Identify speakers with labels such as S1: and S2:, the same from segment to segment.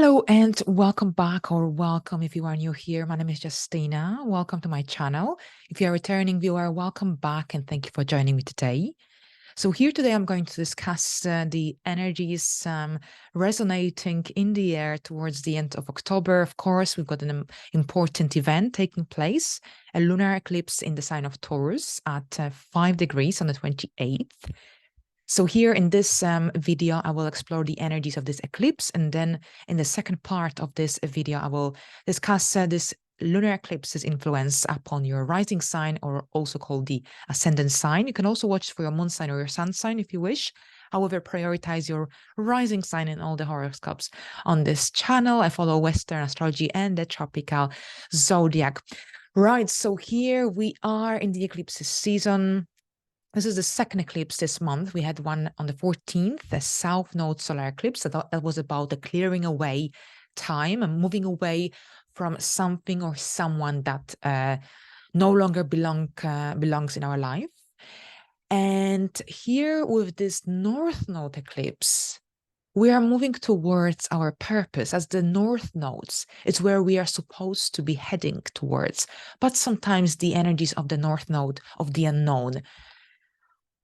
S1: Hello and welcome back, or welcome if you are new here. My name is Justina. Welcome to my channel. If you're a returning viewer, welcome back and thank you for joining me today. So here today I'm going to discuss the energies resonating in the air towards the end of October. Of course, we've got an important event taking place, a lunar eclipse in the sign of Taurus at 5 degrees on the 28th. So here in this video, I will explore the energies of this eclipse. And then in the second part of this video, I will discuss this lunar eclipse's influence upon your rising sign, or also called the ascendant sign. You can also watch for your moon sign or your sun sign if you wish. However, prioritize your rising sign in all the horoscopes on this channel. I follow Western astrology and the tropical zodiac. Right, so here we are in the eclipse season. This is the second eclipse this month. We had one on the 14th, the South Node Solar Eclipse. That was about the clearing away time and moving away from something or someone that no longer belongs in our life. And here with this North Node eclipse, we are moving towards our purpose as the North Nodes. It's where we are supposed to be heading towards. But sometimes the energies of the North Node, of the unknown,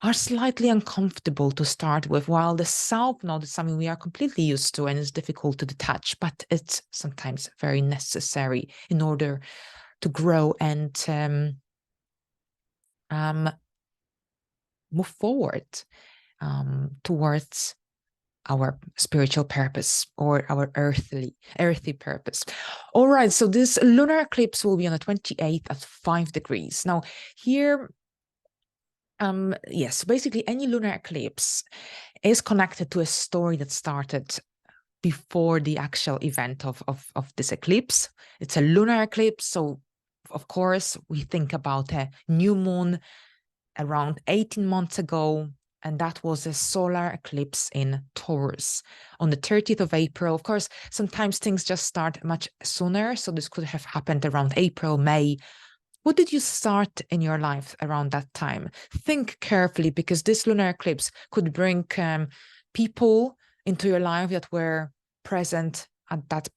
S1: are slightly uncomfortable to start with, while the South Node is something we are completely used to and is difficult to detach, but it's sometimes very necessary in order to grow and move forward towards our spiritual purpose or our earthly purpose. All right, so this lunar eclipse will be on the 28th at 5 degrees. Now here, yes, basically any lunar eclipse is connected to a story that started before the actual event of this eclipse. It's a lunar eclipse, so of course we think about a new moon around 18 months ago, and that was a solar eclipse in Taurus on the 30th of April. Of course, sometimes things just start much sooner, so this could have happened around April, May. What did you start in your life around that time? Think carefully, because this lunar eclipse could bring people into your life that were present at that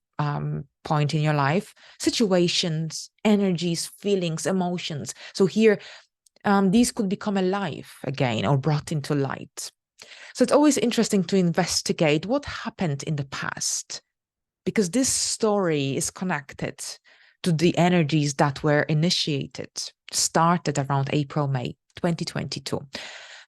S1: point in your life, situations, energies, feelings, emotions. So here, these could become alive again or brought into light. So it's always interesting to investigate what happened in the past, because this story is connected to the energies that were started around April, May 2022.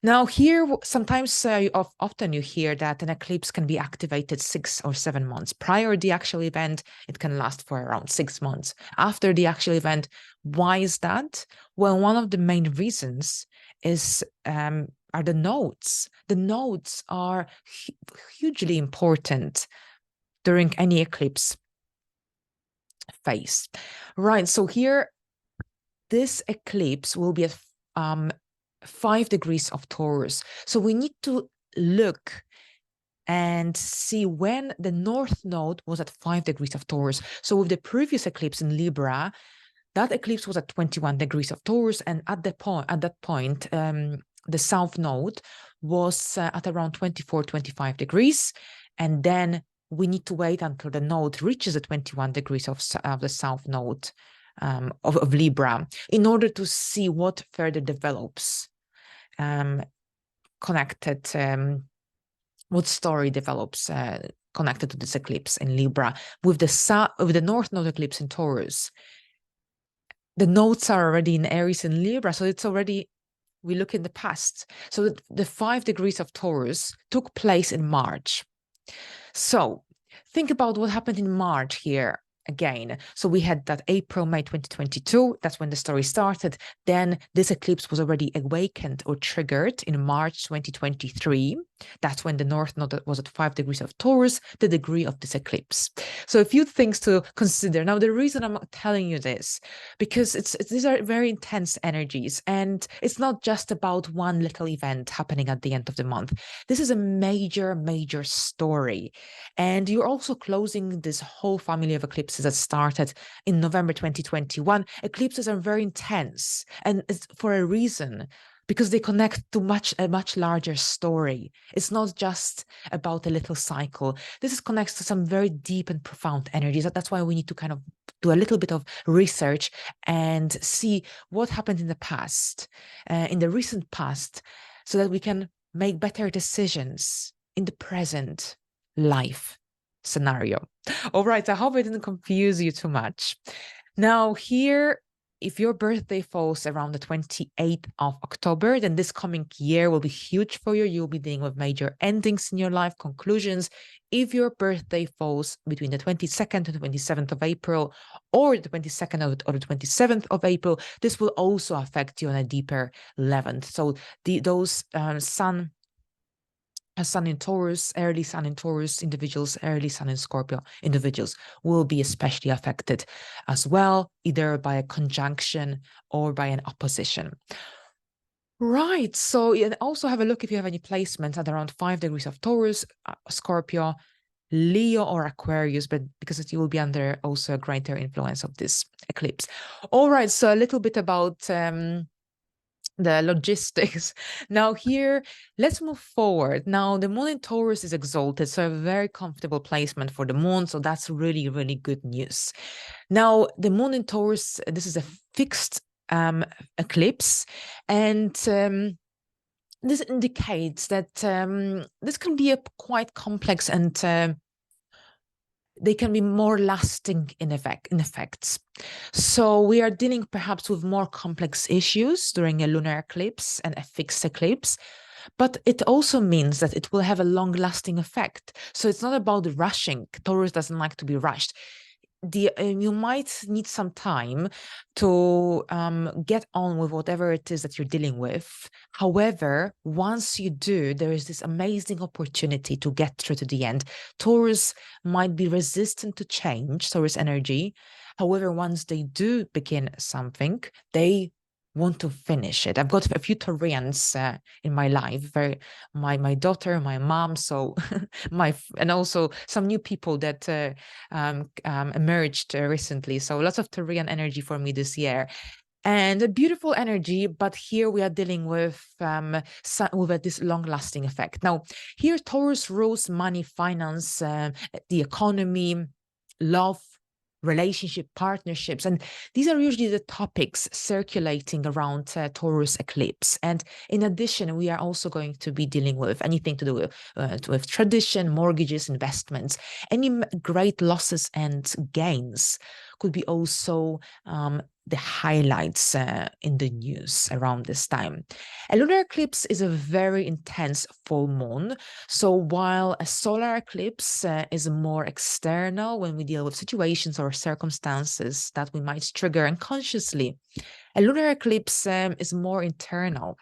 S1: Now here, sometimes often you hear that an eclipse can be activated 6 or 7 months. Prior to the actual event, it can last for around 6 months. After the actual event, why is that? Well, one of the main reasons is are the nodes. The nodes are hugely important during any eclipse phase. Right, so here, this eclipse will be at 5 degrees of Taurus. So we need to look and see when the North Node was at 5 degrees of Taurus. So with the previous eclipse in Libra, that eclipse was at 21 degrees of Taurus, and at that point, the South Node was at around 24, 25 degrees, and then we need to wait until the node reaches the 21 degrees of the South Node of Libra in order to see what further develops, what story develops connected to this eclipse in Libra. With the North Node eclipse in Taurus, the nodes are already in Aries and Libra, so it's already, we look in the past. So the 5 degrees of Taurus took place in March. So think about what happened in March here again. So we had that April, May 2022. That's when the story started. Then this eclipse was already awakened or triggered in March 2023. That's when the North Node was at 5 degrees of Taurus, the degree of this eclipse. So a few things to consider. Now, the reason I'm telling you this, because these are very intense energies, and it's not just about one little event happening at the end of the month. This is a major, major story. And you're also closing this whole family of eclipses that started in November 2021. Eclipses are very intense, and it's for a reason, because they connect to a much larger story. It's not just about a little cycle. This connects to some very deep and profound energies. That's why we need to kind of do a little bit of research and see what happened in the past, in the recent past, so that we can make better decisions in the present life scenario. All right, I hope I didn't confuse you too much. Now here, if your birthday falls around the 28th of October, then this coming year will be huge for you. You'll be dealing with major endings in your life, conclusions. If your birthday falls between the 22nd and 27th of April, or the 22nd or the 27th of April, this will also affect you on a deeper level. So those sun in Taurus, early sun in Taurus individuals, early sun in Scorpio individuals will be especially affected as well, either by a conjunction or by an opposition. Right, so and also have a look if you have any placements at around 5 degrees of Taurus, Scorpio, Leo or Aquarius, but because you will be under also a greater influence of this eclipse. All right, so a little bit about the logistics. Now here, let's move forward. Now the moon in Taurus is exalted, so a very comfortable placement for the moon. So that's really, really good news. Now the moon in Taurus, this is a fixed eclipse, and this indicates that this can be a quite complex and they can be more lasting in effects. So we are dealing perhaps with more complex issues during a lunar eclipse and a fixed eclipse, but it also means that it will have a long-lasting effect. So it's not about rushing. Taurus doesn't like to be rushed. You might need some time to get on with whatever it is that you're dealing with. However, once you do, there is this amazing opportunity to get through to the end. Taurus might be resistant to change, Taurus energy. However, once they do begin something, they want to finish it. I've got a few Taurians in my life, my daughter, my mom, so and also some new people that emerged recently. So lots of Taurian energy for me this year. And a beautiful energy, but here we are dealing with this long-lasting effect. Now, here Taurus rules money, finance, the economy, love, relationship, partnerships, and these are usually the topics circulating around Taurus eclipse. And in addition, we are also going to be dealing with anything to do with tradition, mortgages, investments. Any great losses and gains could be also the highlights in the news around this time. A lunar eclipse is a very intense full moon. So while a solar eclipse is more external when we deal with situations or circumstances that we might trigger unconsciously, a lunar eclipse is more internal.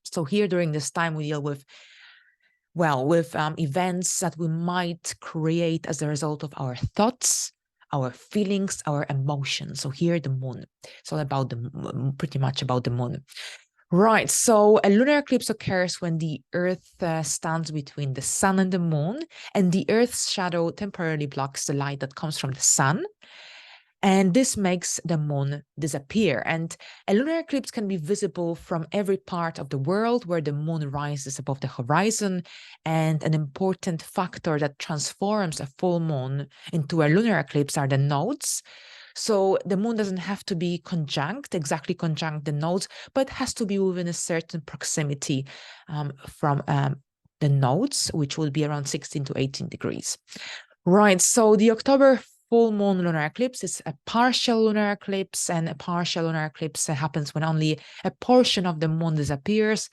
S1: So here during this time we deal with events that we might create as a result of our thoughts, our feelings, our emotions. So here the moon. It's all about pretty much about the moon. Right, so a lunar eclipse occurs when the Earth stands between the sun and the moon, and the Earth's shadow temporarily blocks the light that comes from the sun. And this makes the moon disappear. And a lunar eclipse can be visible from every part of the world where the moon rises above the horizon. And an important factor that transforms a full moon into a lunar eclipse are the nodes. So the moon doesn't have to be exactly conjunct the nodes, but has to be within a certain proximity from the nodes, which will be around 16 to 18 degrees. Right, so the October full moon lunar eclipse is a partial lunar eclipse, and a partial lunar eclipse happens when only a portion of the moon disappears,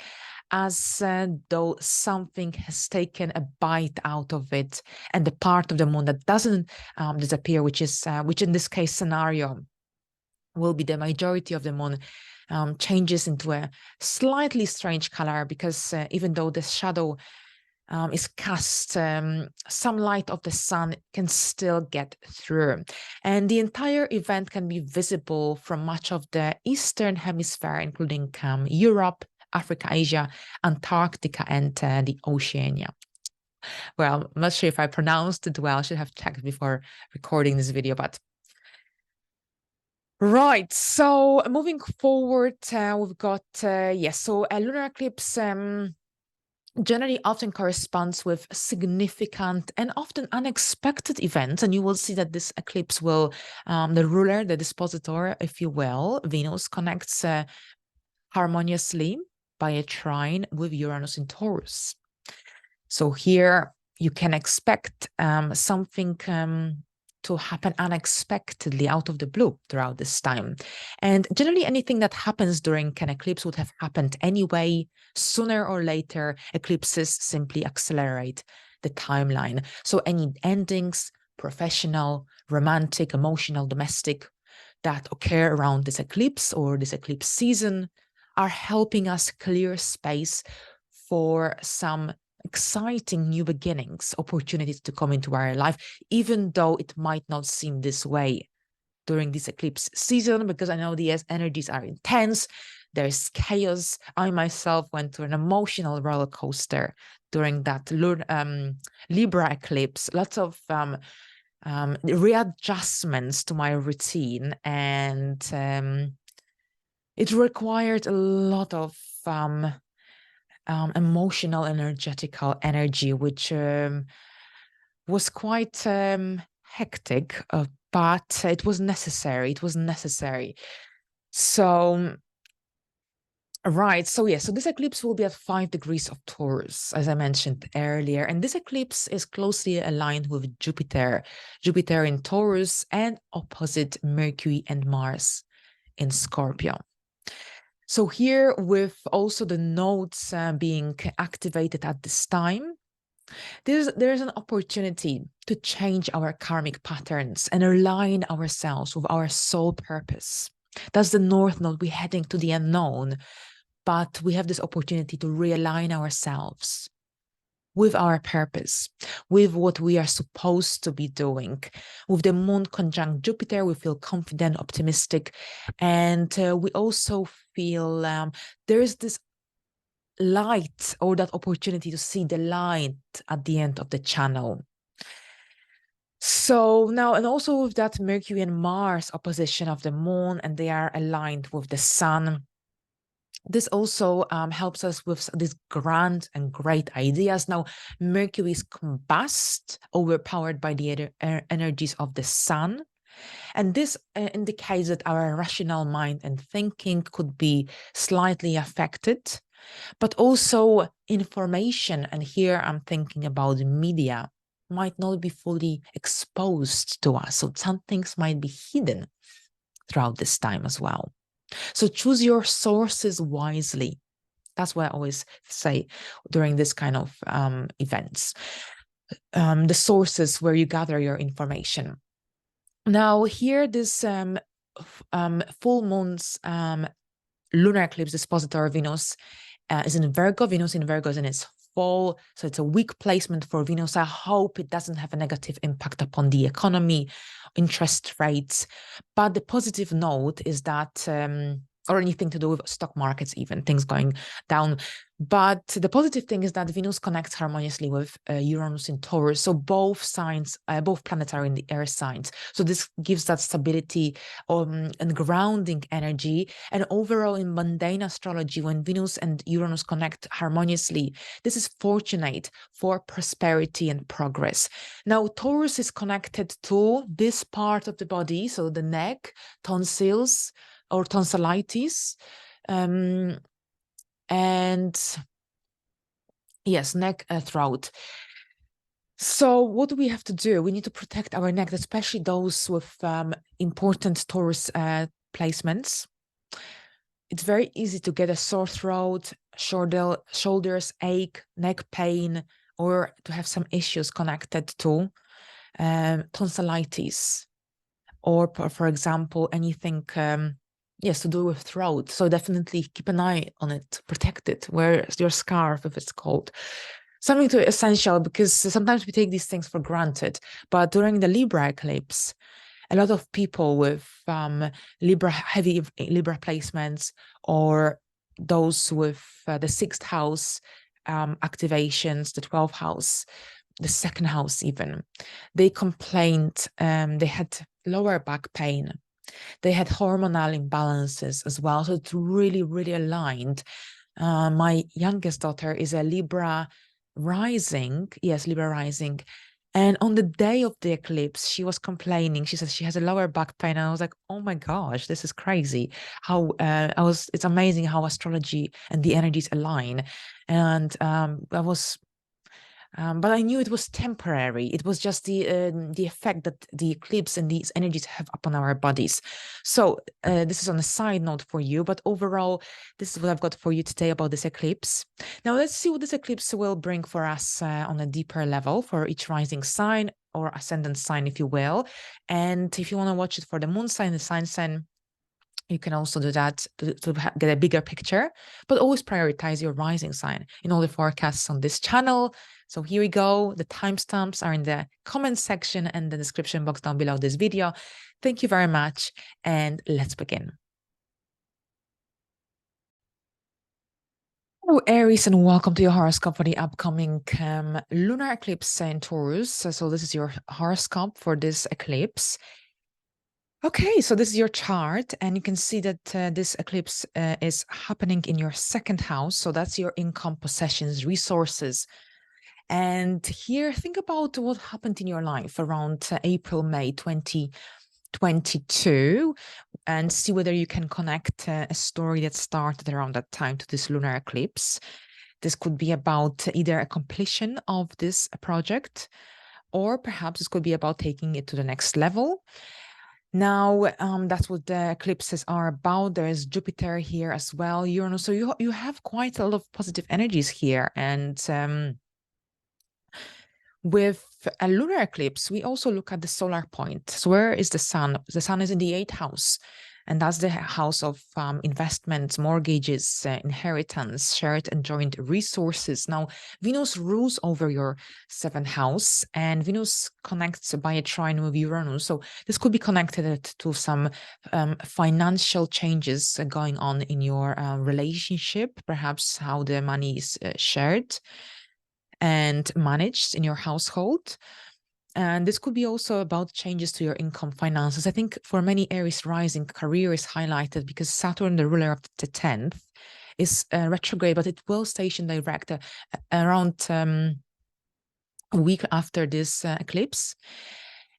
S1: as though something has taken a bite out of it, and the part of the moon that doesn't disappear, which in this case scenario will be the majority of the moon, changes into a slightly strange color, because even though the shadow is cast, some light of the sun can still get through. And the entire event can be visible from much of the Eastern Hemisphere, including Europe, Africa, Asia, Antarctica, and the Oceania. Well, I'm not sure if I pronounced it well. I should have checked before recording this video, but Right, so moving forward, we've got, yes, so a lunar eclipse generally often corresponds with significant and often unexpected events. And you will see that this eclipse will, the ruler, the dispositor, if you will, Venus, connects harmoniously by a trine with Uranus in Taurus. So here you can expect something to happen unexpectedly out of the blue throughout this time. And generally anything that happens during an eclipse would have happened anyway. Sooner or later, eclipses simply accelerate the timeline. So any endings, professional, romantic, emotional, domestic, that occur around this eclipse or this eclipse season are helping us clear space for some exciting new beginnings, opportunities to come into our life, even though it might not seem this way during this eclipse season, because I know the energies are intense. There's chaos. I myself went through an emotional roller coaster during that Libra eclipse. Lots of readjustments to my routine, and it required a lot of emotional, energetical energy, which was quite hectic, but it was necessary. It was necessary. So, right. So, yeah. So this eclipse will be at 5 degrees of Taurus, as I mentioned earlier. And this eclipse is closely aligned with Jupiter, Jupiter in Taurus, and opposite Mercury and Mars in Scorpio. So here, with also the nodes being activated at this time, there's an opportunity to change our karmic patterns and align ourselves with our soul purpose. That's the North Node. We're heading to the unknown, but we have this opportunity to realign ourselves with our purpose, with what we are supposed to be doing. With the moon conjunct Jupiter, we feel confident, optimistic, and we also feel there is this light, or that opportunity to see the light at the end of the channel. So now, and also with that Mercury and Mars opposition of the moon, and they are aligned with the sun. This also helps us with these grand and great ideas. Now, Mercury is combust, overpowered by the energies of the sun. And this indicates that our rational mind and thinking could be slightly affected, but also information, and here I'm thinking about media, might not be fully exposed to us. So some things might be hidden throughout this time as well. So choose your sources wisely. That's what I always say during this kind of events. The sources where you gather your information. Now here, this full moon's lunar eclipse dispositor Venus is in Virgo. Venus in Virgo is in its fall, so it's a weak placement for Venus. I hope it doesn't have a negative impact upon the economy, interest rates. But the positive note is that, or anything to do with stock markets, even things going down. But the positive thing is that Venus connects harmoniously with Uranus in Taurus. So both signs, both planets are in the air signs. So this gives that stability and grounding energy. And overall, in mundane astrology, when Venus and Uranus connect harmoniously, this is fortunate for prosperity and progress. Now, Taurus is connected to this part of the body, so the neck, tonsils, or tonsillitis. And yes, neck, throat. So what do we have to do? We need to protect our neck, especially those with important Taurus placements. It's very easy to get a sore throat, shoulders ache, neck pain, or to have some issues connected to tonsillitis, or for example, anything yes, to do with throat. So definitely keep an eye on it, protect it. Wear your scarf if it's cold. Something to essential, because sometimes we take these things for granted. But during the Libra eclipse, a lot of people with heavy Libra placements, or those with the 6th house activations, the 12th house, the 2nd house even, they complained, they had lower back pain, They had hormonal imbalances as well. So it's really, really aligned. My youngest daughter is a Libra rising. Yes, Libra rising. And on the day of the eclipse, she was complaining. She says she has a lower back pain. And I was like, oh my gosh, this is crazy. It's amazing how astrology and the energies align. And but I knew it was temporary. It was just the effect that the eclipse and these energies have upon our bodies. So this is on a side note for you, but overall, this is what I've got for you today about this eclipse. Now let's see what this eclipse will bring for us on a deeper level for each rising sign or ascendant sign, if you will. And if you want to watch it for the moon sign, the sign, you can also do that to get a bigger picture, but always prioritize your rising sign in all the forecasts on this channel. So here we go. The timestamps are in the comment section and the description box down below this video. Thank you very much, and let's begin. Hello, Aries, and welcome to your horoscope for the upcoming lunar eclipse in Taurus. So this is your horoscope for this eclipse. Okay, so this is your chart, and you can see that this eclipse is happening in your second house. So that's your income, possessions, resources. And here, think about what happened in your life around April, May 2022, and see whether you can connect a story that started around that time to this lunar eclipse. This could be about either a completion of this project, or perhaps this could be about taking it to the next level. Now, that's what the eclipses are about. There is Jupiter here as well, Uranus. So you have quite a lot of positive energies here. And with a lunar eclipse, we also look at the solar point. So where is the sun? The sun is in the 8th house. And that's the house of investments, mortgages, inheritance, shared and joint resources. Now, Venus rules over your 7th house, and Venus connects by a trine with Uranus. So this could be connected to some financial changes going on in your relationship, perhaps how the money is shared and managed in your household. And this could be also about changes to your income, finances. I think for many Aries rising, career is highlighted because Saturn, the ruler of the 10th, is retrograde, but it will station direct around a week after this eclipse.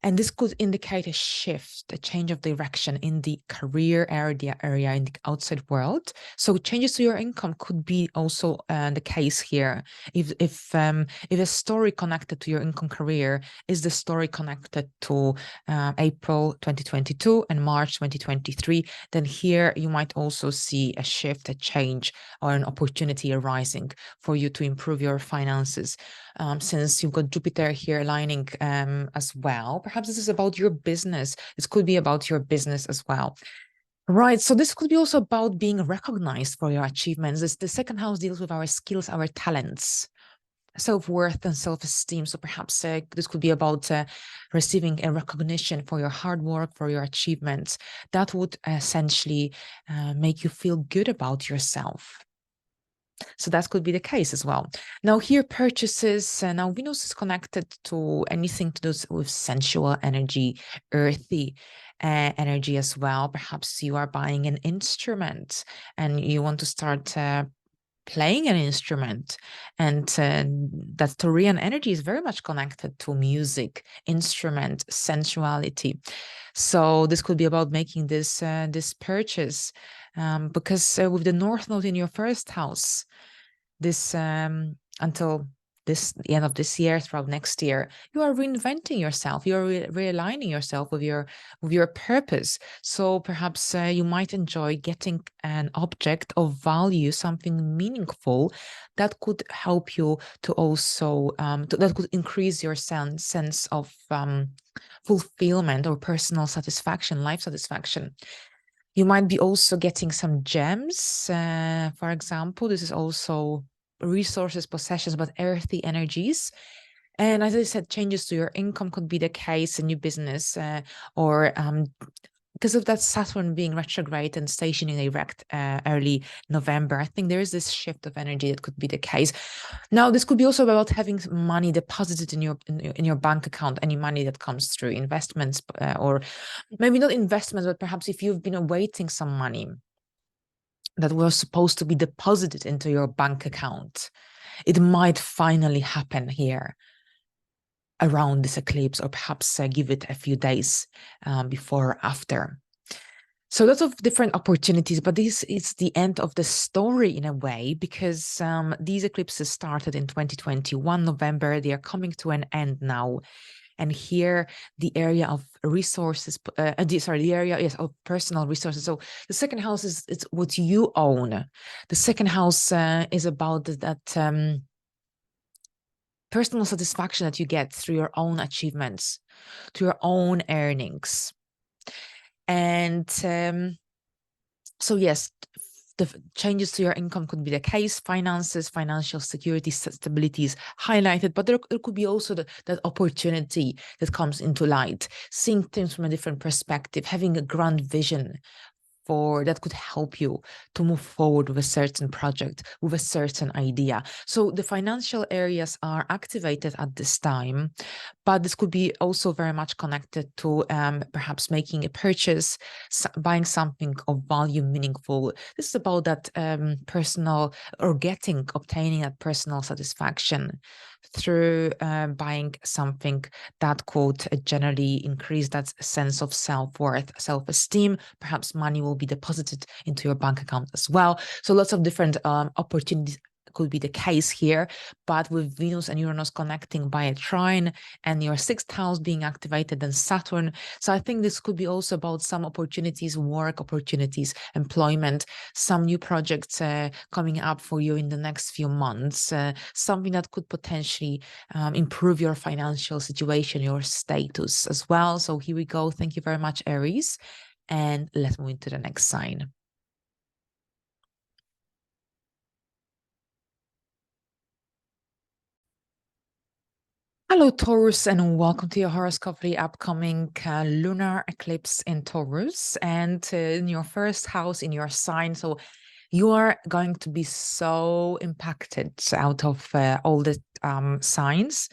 S1: And this could indicate a shift, a change of direction in the career area in the outside world. So changes to your income could be also the case here. If a story connected to your income career is the story connected to April 2022 and March 2023, then here you might also see a shift, a change, or an opportunity arising for you to improve your finances. Since you've got Jupiter here aligning as well. Perhaps this is about your business. This could be about your business as well. Right. So this could be also about being recognized for your achievements. The second house deals with our skills, our talents, self-worth and self-esteem. So perhaps this could be about receiving a recognition for your hard work, for your achievements. That would essentially make you feel good about yourself. So that could be the case as well. Now here purchases, now Venus is connected to anything to do with sensual energy, earthy energy as well. Perhaps you are buying an instrument and you want to start playing an instrument, and that Taurian energy is very much connected to music, instrument, sensuality. So this could be about making this purchase, because with the North Node in your first house, this until the end of this year, throughout next year, you are reinventing yourself. You are realigning yourself with your purpose. So perhaps you might enjoy getting an object of value, something meaningful that could help you to also that could increase your sense of fulfillment or personal satisfaction, life satisfaction. You might be also getting some gems, for example. This is also resources, possessions, but earthy energies. And as I said, changes to your income could be the case, a new business, or because of that Saturn being retrograde and stationing direct early November, I think there is this shift of energy that could be the case. Now, this could be also about having money deposited in your bank account, any money that comes through investments, or maybe not investments, but perhaps if you've been awaiting some money that was supposed to be deposited into your bank account, it might finally happen here around this eclipse, or perhaps give it a few days before or after. So lots of different opportunities, but this is the end of the story in a way, because these eclipses started in 2021 November. They are coming to an end now. And here, the area of resources, the area, yes, of personal resources. So the second house it's what you own. The second house is about that personal satisfaction that you get through your own achievements, through your own earnings. And so yes, the changes to your income could be the case. Finances, financial security, stability is highlighted, but there could be also that opportunity that comes into light, seeing things from a different perspective, having a grand vision that could help you to move forward with a certain project, with a certain idea. So the financial areas are activated at this time, but this could be also very much connected to perhaps making a purchase, buying something of value, meaningful. This is about that personal, or obtaining that personal satisfaction through buying something that could generally increase that sense of self-worth, self-esteem. Perhaps money will be deposited into your bank account as well. So lots of different opportunities could be the case here, but with Venus and Uranus connecting by a trine and your sixth house being activated and Saturn. So I think this could be also about some opportunities, work opportunities, employment, some new projects coming up for you in the next few months, something that could potentially improve your financial situation, your status as well. So here we go. Thank you very much, Aries. And let's move into the next sign. Hello, Taurus, and welcome to your horoscope for the upcoming lunar eclipse in Taurus, and in your first house in your sign. So you are going to be so impacted out of all the signs.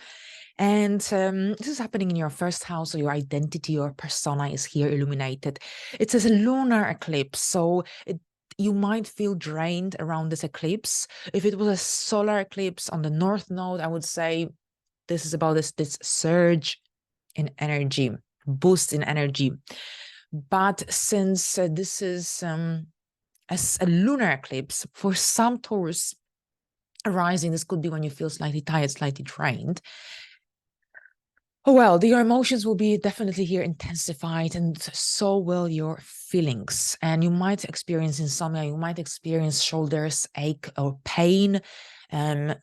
S1: And this is happening in your first house, so your identity, your persona is here illuminated. It says a lunar eclipse, so you might feel drained around this eclipse. If it was a solar eclipse on the north node, I would say this is about this surge in energy, boost in energy. But since this is a lunar eclipse, for some Taurus arising, this could be when you feel slightly tired, slightly drained. Oh, well, your emotions will be definitely here intensified, and so will your feelings. And you might experience insomnia, you might experience shoulders ache or pain.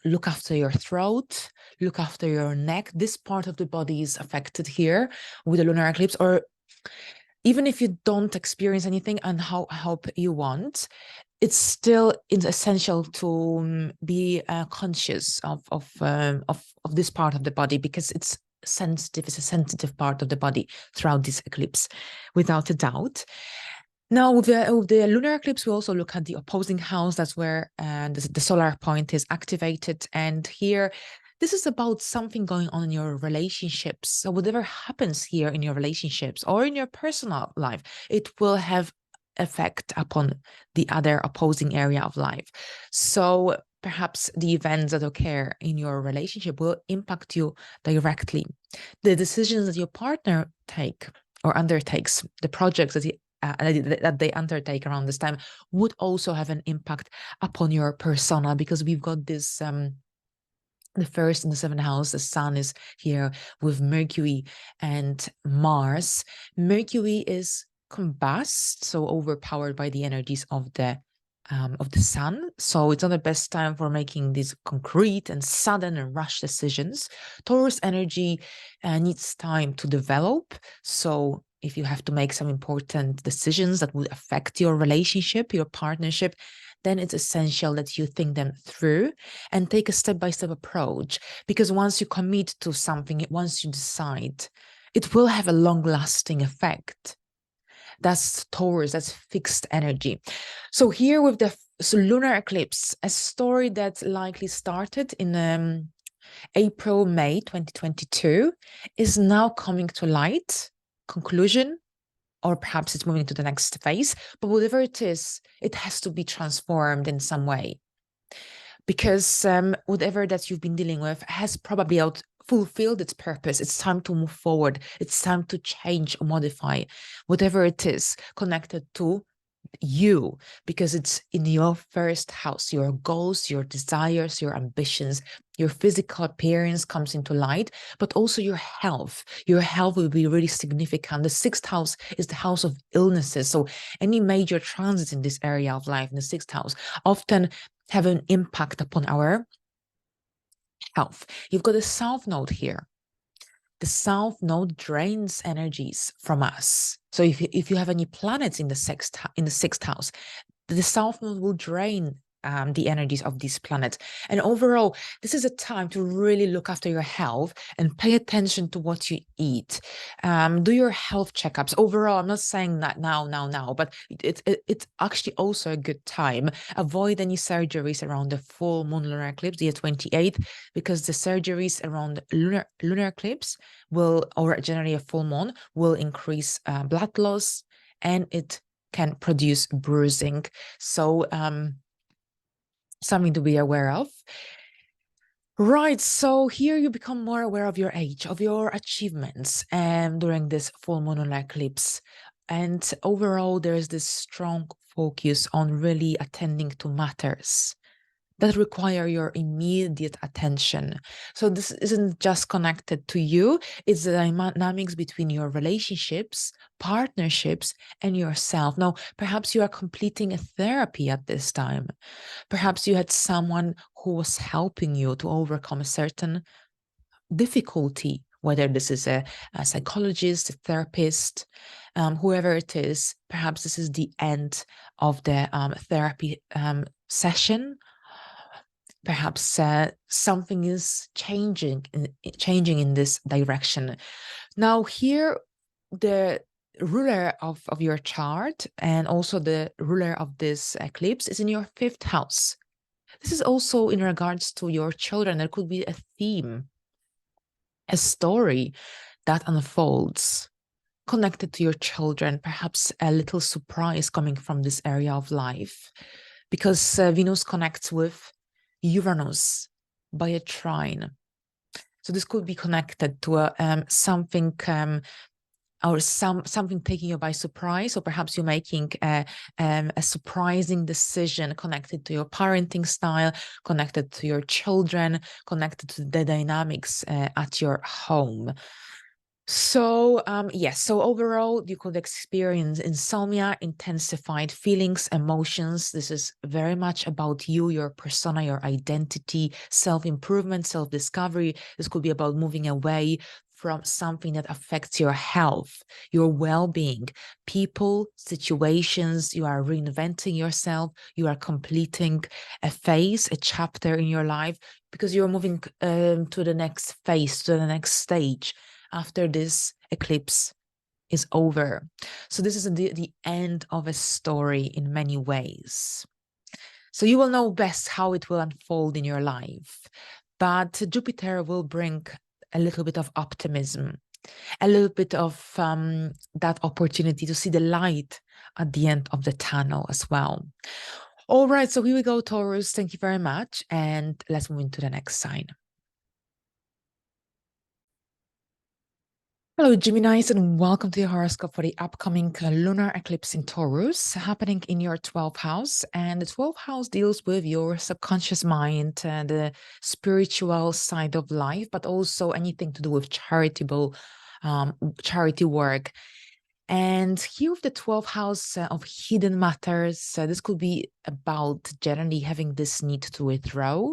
S1: Look after your throat, look after your neck. This part of the body is affected here with the lunar eclipse. Or even if you don't experience anything and how help you want, it's still essential to be conscious of this part of the body, because it's sensitive. It's a sensitive part of the body throughout this eclipse, without a doubt. Now, with the lunar eclipse, we also look at the opposing house. That's where the solar point is activated. And here, this is about something going on in your relationships. So whatever happens here in your relationships or in your personal life, it will have effect upon the other opposing area of life. So perhaps the events that occur in your relationship will impact you directly. The decisions that your partner take or undertakes, the projects that they undertake around this time, would also have an impact upon your persona, because we've got this the first and the seventh house. The sun is here with Mercury and Mars. Mercury is combust, so overpowered by the energies of the sun. So it's not the best time for making these concrete and sudden and rush decisions. Taurus energy needs time to develop. So if you have to make some important decisions that would affect your relationship, your partnership, then it's essential that you think them through and take a step-by-step approach. Because once you commit to something, once you decide, it will have a long-lasting effect. That's Taurus, that's fixed energy. So here with the lunar eclipse, a story that likely started in April, May 2022 is now coming to light, conclusion, or perhaps it's moving to the next phase. But whatever it is, it has to be transformed in some way. Because whatever that you've been dealing with has probably fulfilled its purpose. It's time to move forward. It's time to change or modify whatever it is connected to you, because it's in your first house. Your goals, your desires, your ambitions, your physical appearance comes into light, but also your health. Your health will be really significant. The sixth house is the house of illnesses. So any major transits in this area of life in the sixth house often have an impact upon our health. You've got a south node here. The south node drains energies from us. So if you have any planets in the sixth house, the south node will drain the energies of these planets. And overall, this is a time to really look after your health and pay attention to what you eat. Do your health checkups. Overall, I'm not saying that now, but it's actually also a good time. Avoid any surgeries around the full moon lunar eclipse, the 28th, because the surgeries around lunar eclipse or generally a full moon, will increase blood loss, and it can produce bruising. So something to be aware of. Right, so here you become more aware of your age, of your achievements during this full moon lunar eclipse. And overall, there is this strong focus on really attending to matters that require your immediate attention. So this isn't just connected to you, it's the dynamics between your relationships, partnerships, and yourself. Now, perhaps you are completing a therapy at this time. Perhaps you had someone who was helping you to overcome a certain difficulty, whether this is a psychologist, a therapist, whoever it is. Perhaps this is the end of the therapy session. Perhaps something is changing in this direction. Now here, the ruler of your chart and also the ruler of this eclipse is in your fifth house. This is also in regards to your children. There could be a theme, a story that unfolds connected to your children, perhaps a little surprise coming from this area of life, because Venus connects with Uranus by a trine. So this could be connected to something or something taking you by surprise, or perhaps you're making a surprising decision connected to your parenting style, connected to your children, connected to the dynamics at your home. So yes, so overall, you could experience insomnia, intensified feelings, emotions. This is very much about you, your persona, your identity, self-improvement, self-discovery. This could be about moving away from something that affects your health, your well-being, people, situations. You are reinventing yourself. You are completing a phase, a chapter in your life, because you're moving to the next phase, to the next stage after this eclipse is over. So this is the end of a story in many ways. So you will know best how it will unfold in your life. But Jupiter will bring a little bit of optimism, a little bit of that opportunity to see the light at the end of the tunnel as well. All right, so here we go, Taurus. Thank you very much. And let's move into the next sign. Hello, Geminis, and welcome to your horoscope for the upcoming lunar eclipse in Taurus, happening in your 12th house. And the 12th house deals with your subconscious mind, the spiritual side of life, but also anything to do with charity work. And here with the 12th house of hidden matters, this could be about generally having this need to withdraw,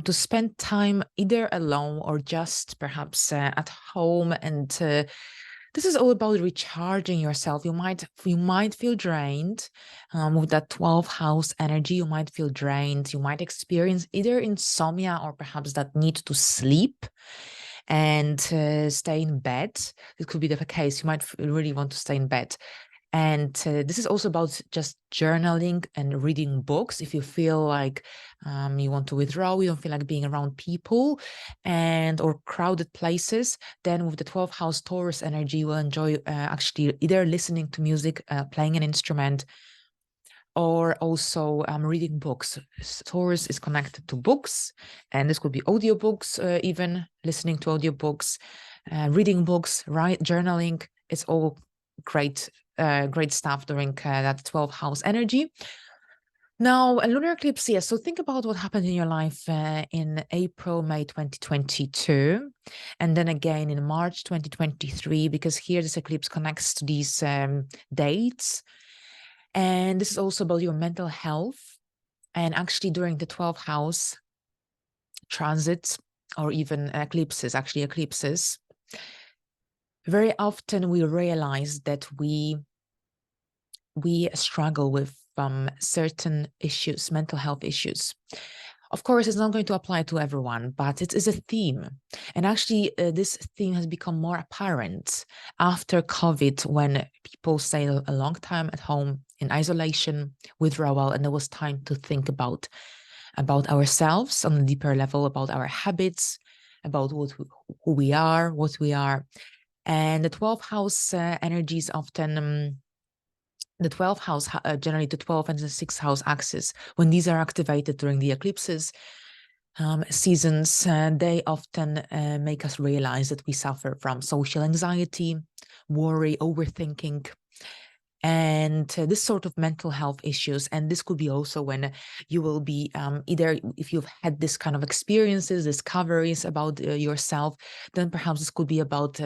S1: to spend time either alone or just perhaps at home. And this is all about recharging yourself. You might feel drained with that 12th house energy. You might feel drained. You might experience either insomnia or perhaps that need to sleep and stay in bed. This could be the case. You might really want to stay in bed. And this is also about just journaling and reading books. If you feel like you want to withdraw, you don't feel like being around people or crowded places, then with the 12th house Taurus energy, you will enjoy actually either listening to music, playing an instrument, or also reading books. Taurus is connected to books, and this could be audiobooks, even listening to audiobooks, reading books, journaling. It's all great stuff during that 12th house energy. Now, a lunar eclipse, yes. So think about what happened in your life in April, May 2022, and then again in March 2023, because here this eclipse connects to these dates. And this is also about your mental health. And actually during the 12th house transits, or even eclipses, very often we realize that we struggle with certain issues, mental health issues. Of course, it's not going to apply to everyone, but it is a theme. And actually, this theme has become more apparent after COVID, when people stayed a long time at home in isolation, withdrawal, and there was time to think about ourselves on a deeper level, about our habits, about who we are, what we are. And the 12th house energies often the 12th house, generally the 12th and the 6th house axis, when these are activated during the eclipses seasons, they often make us realize that we suffer from social anxiety, worry, overthinking, and this sort of mental health issues. And this could be also when you will be either, if you've had this kind of experiences, discoveries about yourself, then perhaps this could be about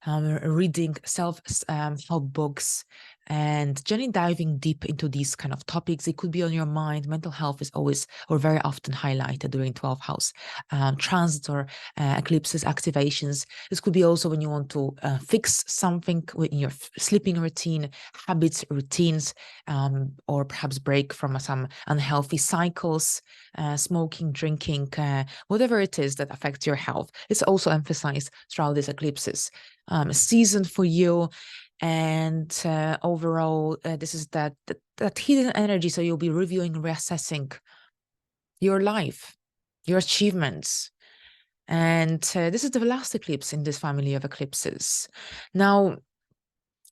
S1: reading self-help books and generally diving deep into these kind of topics. It could be on your mind. Mental health is always or very often highlighted during 12th house transits or eclipses, activations. This could be also when you want to fix something in your sleeping routine, habits, routines, or perhaps break from some unhealthy cycles, smoking, drinking, whatever it is that affects your health. It's also emphasized throughout these eclipses. Season for you, and overall this is that hidden energy. So you'll be reviewing, reassessing your life, your achievements, and this is the last eclipse in this family of eclipses. Now,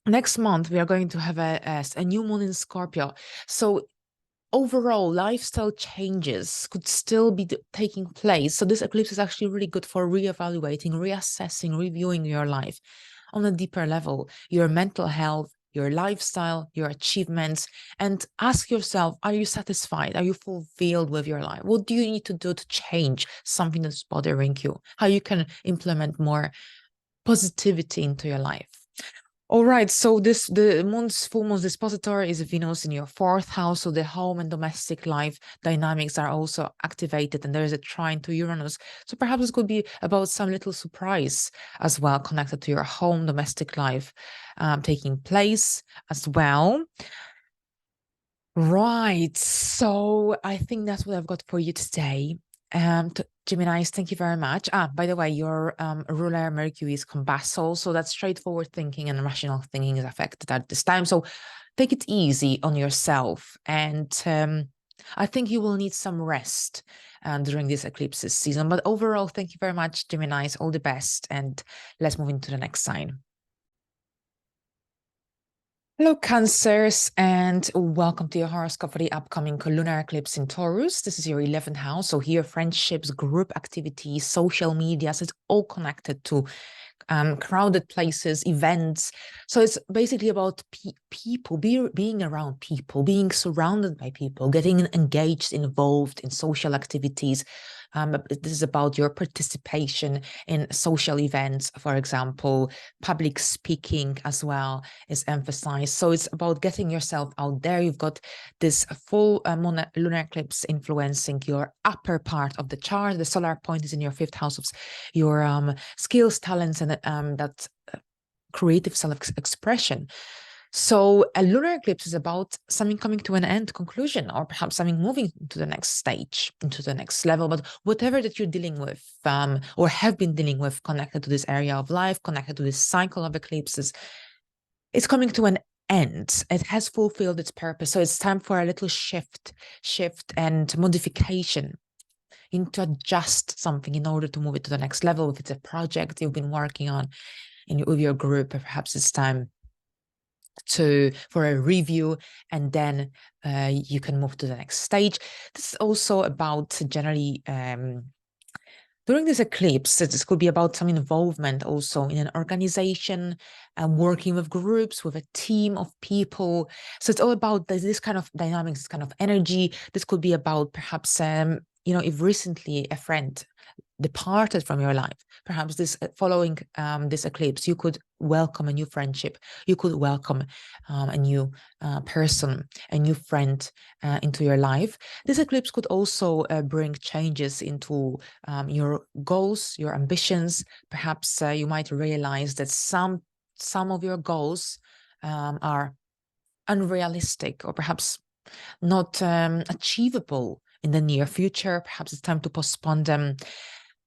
S1: next month we are going to have a new moon in Scorpio. So overall, lifestyle changes could still be taking place. So this eclipse is actually really good for reevaluating, reassessing, reviewing your life on a deeper level, your mental health, your lifestyle, your achievements, and ask yourself, are you satisfied? Are you fulfilled with your life? What do you need to do to change something that's bothering you? How you can implement more positivity into your life? All right, so the moon's full moon's dispositor is Venus in your 4th house, so the home and domestic life dynamics are also activated, and there is a trine to Uranus. So perhaps this could be about some little surprise as well connected to your home, domestic life taking place as well. Right, so I think that's what I've got for you today. Geminis, thank you very much. By the way, your ruler Mercury is combustle, so that straightforward thinking and rational thinking is affected at this time. So take it easy on yourself, and I think you will need some rest during this eclipses season. But overall, thank you very much, Geminis. All the best, and let's move into the next sign. Hello, Cancers, and welcome to your horoscope for the upcoming lunar eclipse in Taurus. This is your 11th house. So here, friendships, group activities, social media, so it's all connected to crowded places, events. So it's basically about people, being around people, being surrounded by people, getting engaged, involved in social activities. This is about your participation in social events, for example, public speaking as well is emphasized. So it's about getting yourself out there. You've got this full lunar eclipse influencing your upper part of the chart. The solar point is in your 5th house of your skills, talents, and that creative self-expression. So a lunar eclipse is about something coming to an end, conclusion, or perhaps something moving to the next stage, into the next level. But whatever that you're dealing with or have been dealing with connected to this area of life, connected to this cycle of eclipses, it's coming to an ends. It has fulfilled its purpose. So it's time for a little shift and modification. You need to adjust something in order to move it to the next level. If it's a project you've been working on with your group, perhaps it's time for a review, and then you can move to the next stage. This is also about generally during this eclipse, this could be about some involvement also in an organization and working with groups, with a team of people. So it's all about this kind of dynamics, this kind of energy. This could be about perhaps, if recently a friend departed from your life, perhaps this following this eclipse, you could welcome a new friendship. You could welcome a new person, a new friend into your life. This eclipse could also bring changes into your goals, your ambitions. Perhaps you might realize that some of your goals are unrealistic, or perhaps not achievable in the near future. Perhaps it's time to postpone them.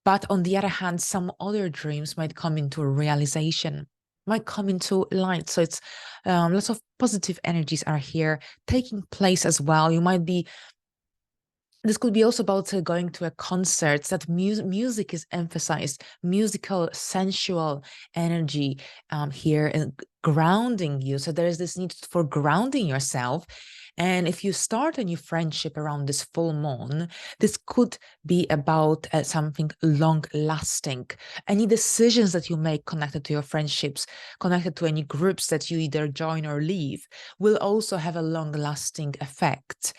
S1: But on the other hand, some other dreams might come into realization, might come into light. So it's lots of positive energies are here taking place as well. You might be, this could be also about going to a concert. That music is emphasized, musical, sensual energy here, and grounding you. So there is this need for grounding yourself. And if you start a new friendship around this full moon, this could be about something long-lasting. Any decisions that you make connected to your friendships, connected to any groups that you either join or leave, will also have a long-lasting effect.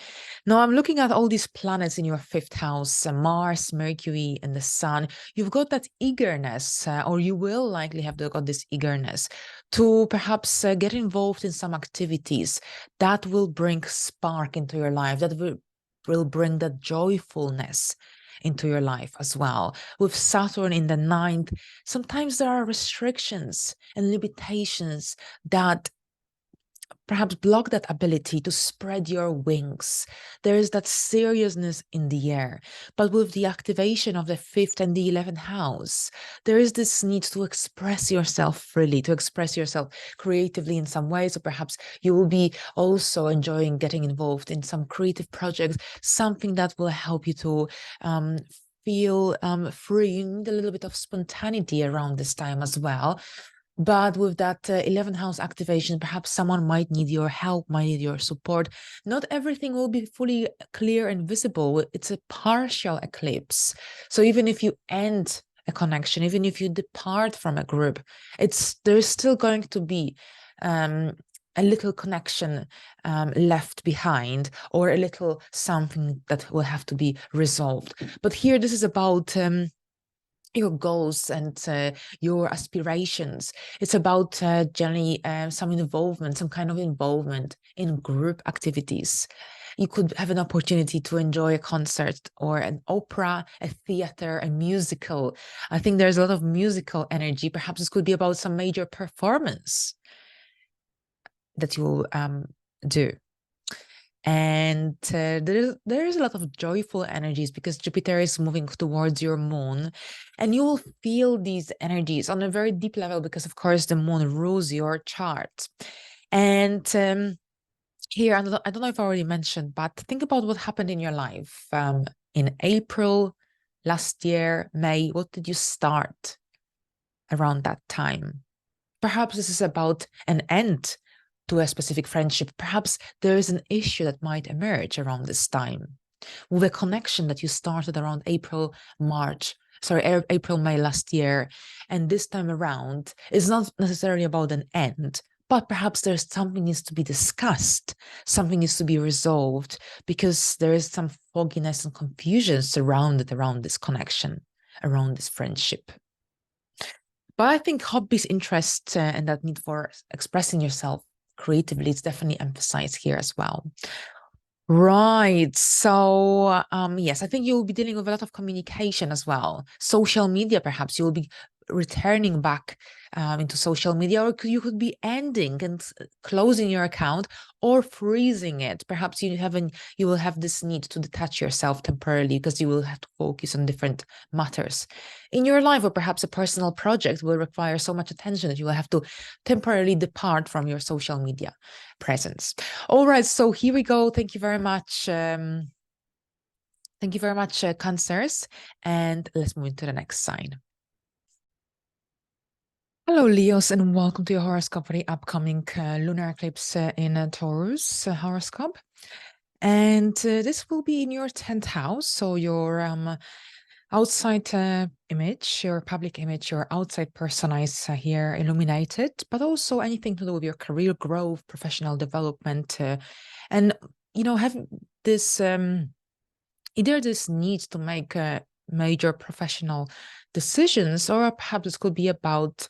S1: Now, I'm looking at all these planets in your fifth house, Mars, Mercury, and the Sun. You've got that eagerness, or you will likely have got this eagerness to perhaps get involved in some activities that will bring spark into your life, that will bring that joyfulness into your life as well. With Saturn in the ninth, sometimes there are restrictions and limitations that perhaps block that ability to spread your wings. There is that seriousness in the air. But with the activation of the fifth and the 11th house, there is this need to express yourself freely, to express yourself creatively in some ways. Or perhaps you will be also enjoying getting involved in some creative projects, something that will help you to feel free. You need a little bit of spontaneity around this time as well. But with that 11th house activation, perhaps someone might need your help, might need your support. Not everything will be fully clear and visible. It's a partial eclipse. So even if you end a connection, even if you depart from a group, there's still going to be a little connection left behind, or a little something that will have to be resolved. But here, this is about your goals and your aspirations. It's about generally some involvement, some kind of involvement in group activities. You could have an opportunity to enjoy a concert or an opera, a theater, a musical. I think there's a lot of musical energy. Perhaps this could be about some major performance that you will do. And there is a lot of joyful energies because Jupiter is moving towards your moon, and you will feel these energies on a very deep level because, of course, the moon rules your chart. And here, I don't know if I already mentioned, but think about what happened in your life in April last year, May. What did you start around that time? Perhaps this is about an end to a specific friendship. Perhaps there is an issue that might emerge around this time with a connection that you started around April, May last year. And this time around, it's not necessarily about an end, but perhaps there's something needs to be discussed, something needs to be resolved, because there is some fogginess and confusion surrounded around this connection, around this friendship. But I think hobbies, interests, and that need for expressing yourself creatively is definitely emphasized here as well. Right. So yes, I think you'll be dealing with a lot of communication as well. Social media, perhaps you'll be returning back into social media, or you could be ending and closing your account or freezing it. Perhaps you will have this need to detach yourself temporarily because you will have to focus on different matters in your life, or perhaps a personal project will require so much attention that you will have to temporarily depart from your social media presence. All right, so here we go. Thank you very much. Thank you very much, Cancers, and let's move into the next sign. Hello, Leos, and welcome to your horoscope for the upcoming lunar eclipse in Taurus horoscope. And this will be in your 10th house, so your outside image, your public image, your outside persona is here illuminated, but also anything to do with your career growth, professional development, and, you know, having this either this need to make major professional decisions, or perhaps this could be about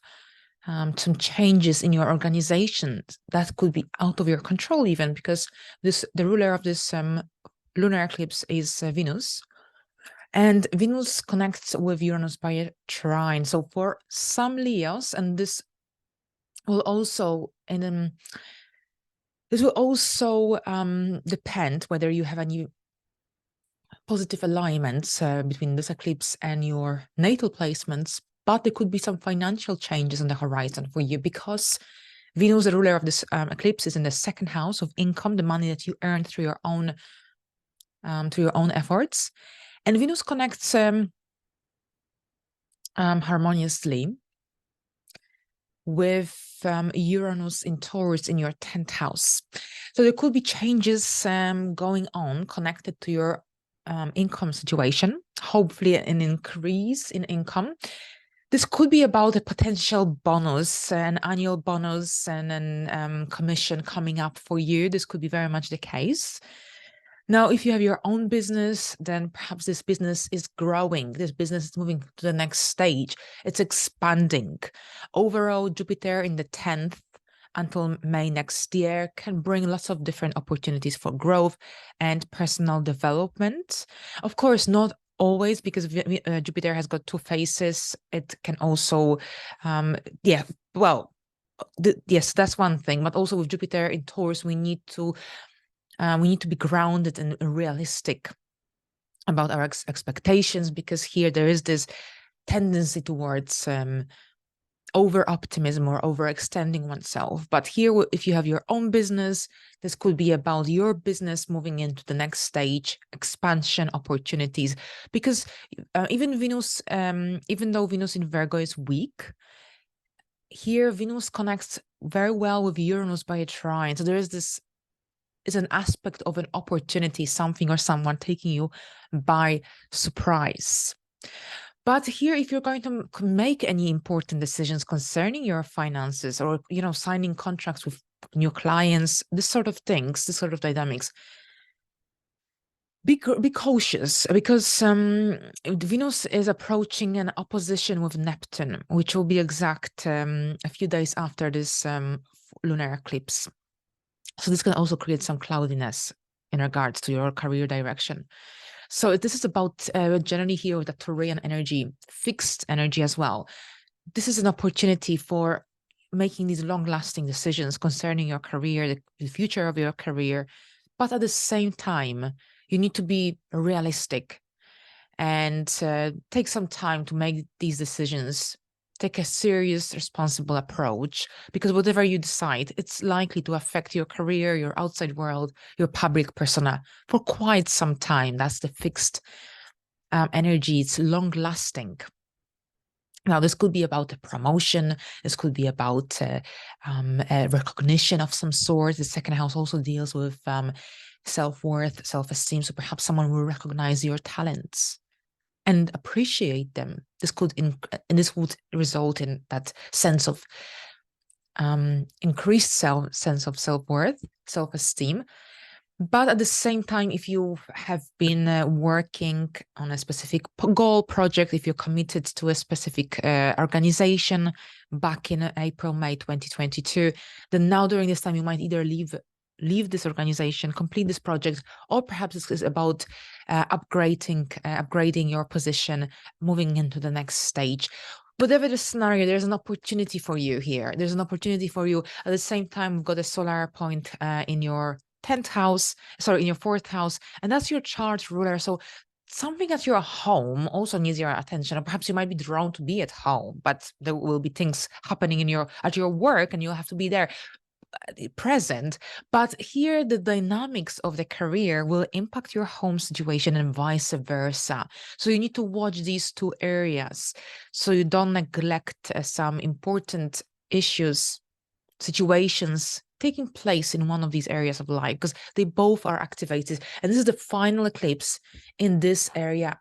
S1: some changes in your organization that could be out of your control, even because the ruler of this lunar eclipse is Venus, and Venus connects with Uranus by a trine. So for some Leos, and this will also depend whether you have any positive alignments between this eclipse and your natal placements, but there could be some financial changes on the horizon for you, because Venus, the ruler of this eclipse, is in the 2nd house of income, the money that you earn through your own efforts, and Venus connects harmoniously with Uranus in Taurus in your 10th house. So there could be changes going on connected to your income situation, hopefully an increase in income. This could be about a potential bonus, an annual bonus, and an commission coming up for you. This could be very much the case. Now, if you have your own business, then perhaps this business is growing. This business is moving to the next stage. It's expanding. Overall, Jupiter in the 10th until May next year can bring lots of different opportunities for growth and personal development. Of course, not always, because Jupiter has got 2 phases. It can also, yes, that's one thing. But also with Jupiter in Taurus, we need to be grounded and realistic about our expectations, because here there is this tendency towards over-optimism or overextending oneself. But here, if you have your own business, this could be about your business moving into the next stage, expansion opportunities, because even though Venus in Virgo is weak, here Venus connects very well with Uranus by a trine. So there is an aspect of an opportunity, something or someone taking you by surprise. But here, if you're going to make any important decisions concerning your finances, or, you know, signing contracts with new clients, this sort of things, this sort of dynamics, be cautious, because Venus is approaching an opposition with Neptune, which will be exact a few days after this lunar eclipse. So this can also create some cloudiness in regards to your career direction. So this is about generally here with the Taurian energy, fixed energy as well. This is an opportunity for making these long-lasting decisions concerning your career, the future of your career. But at the same time, you need to be realistic and take some time to make these decisions. Take a serious, responsible approach, because whatever you decide, it's likely to affect your career, your outside world, your public persona for quite some time. That's the fixed energy. It's long-lasting. Now, this could be about a promotion. This could be about a recognition of some sort. The 2nd house also deals with self-worth, self-esteem. So perhaps someone will recognize your talents and appreciate them. This would result in that sense of increased sense of self-worth, self-esteem. But at the same time, if you have been working on a specific goal project, if you're committed to a specific organization back in April, May 2022, then now during this time you might either leave this organization, complete this project, or perhaps this is about upgrading your position, moving into the next stage. whatever the scenario, there's an opportunity for you here. There's an opportunity for you. At the same time, we've got a solar point in your 10th house, sorry, in your 4th house, and that's your chart ruler. So something at your home also needs your attention, or perhaps you might be drawn to be at home, but there will be things happening at your work, and you'll have to be there present. But here the dynamics of the career will impact your home situation and vice versa. So you need to watch these two areas so you don't neglect some important issues, situations taking place in one of these areas of life, because they both are activated. And this is the final eclipse in this area,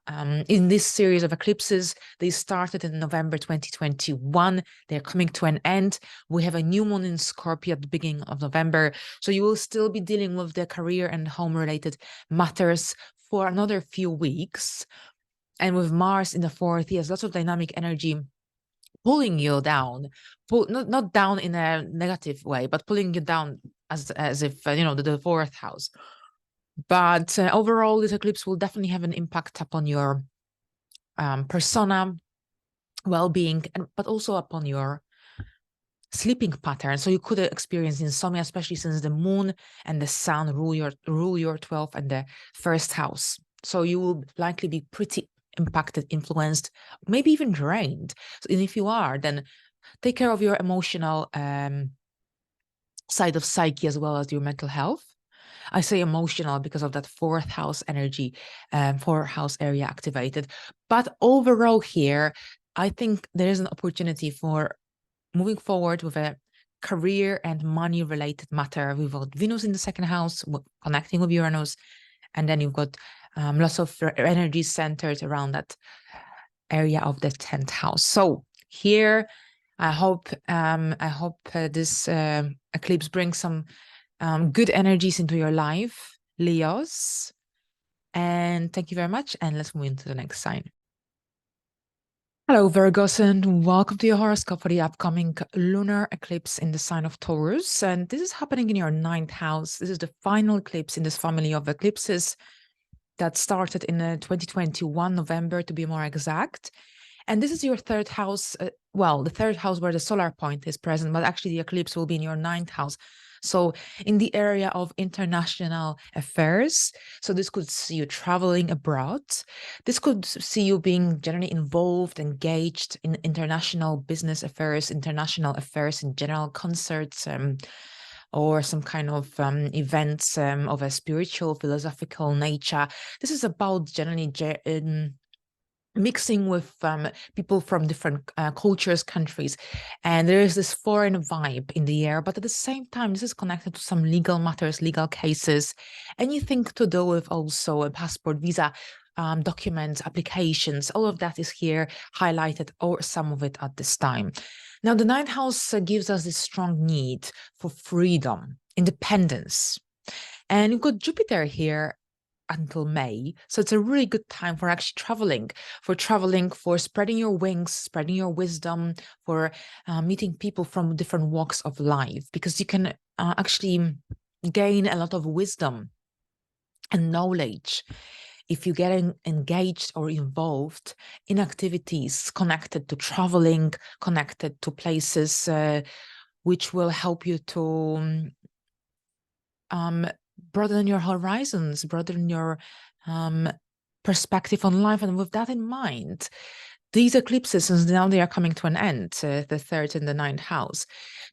S1: in this series of eclipses. They started in November 2021. They're coming to an end. We have a new moon in Scorpio at the beginning of November. So you will still be dealing with the career and home related matters for another few weeks. And with Mars in the 4th, he has lots of dynamic energy pulling you down, not down in a negative way, but pulling you down as if, the 4th house. But overall, this eclipse will definitely have an impact upon your persona, well-being, but also upon your sleeping pattern. So you could experience insomnia, especially since the moon and the sun rule your 12th and the 1st house. So you will likely be pretty impacted, influenced, maybe even drained. And if you are, then take care of your emotional side of psyche as well as your mental health. I say emotional because of that 4th house energy, 4th house area activated. But overall here, I think there is an opportunity for moving forward with a career and money related matter. We've got Venus in the 2nd house, connecting with Uranus. And then you've got lots of energy centered around that area of the 10th house. So here, I hope this eclipse brings some good energies into your life, Leos. And thank you very much. And let's move into the next sign. Hello, Virgos, and welcome to your horoscope for the upcoming lunar eclipse in the sign of Taurus. And this is happening in your 9th house. This is the final eclipse in this family of eclipses that started in 2021, November to be more exact. And this is your 3rd house, the 3rd house where the solar point is present, but actually the eclipse will be in your 9th house. So in the area of international affairs. So this could see you traveling abroad. This could see you being generally involved, engaged in international business affairs, international affairs in general, concerts, or some kind of events of a spiritual, philosophical nature. This is about generally mixing with people from different cultures, countries. And there is this foreign vibe in the air, but at the same time, this is connected to some legal matters, legal cases, anything to do with also a passport, visa, documents, applications. All of that is here highlighted, or some of it at this time. Now, the 9th house gives us this strong need for freedom, independence. And you've got Jupiter here until May. So it's a really good time for actually traveling, for spreading your wings, spreading your wisdom, for meeting people from different walks of life, because you can actually gain a lot of wisdom and knowledge if you get engaged or involved in activities connected to traveling, connected to places which will help you to broaden your horizons, broaden your perspective on life. And with that in mind, these eclipses, since now they are coming to an end, the 3rd and the 9th house,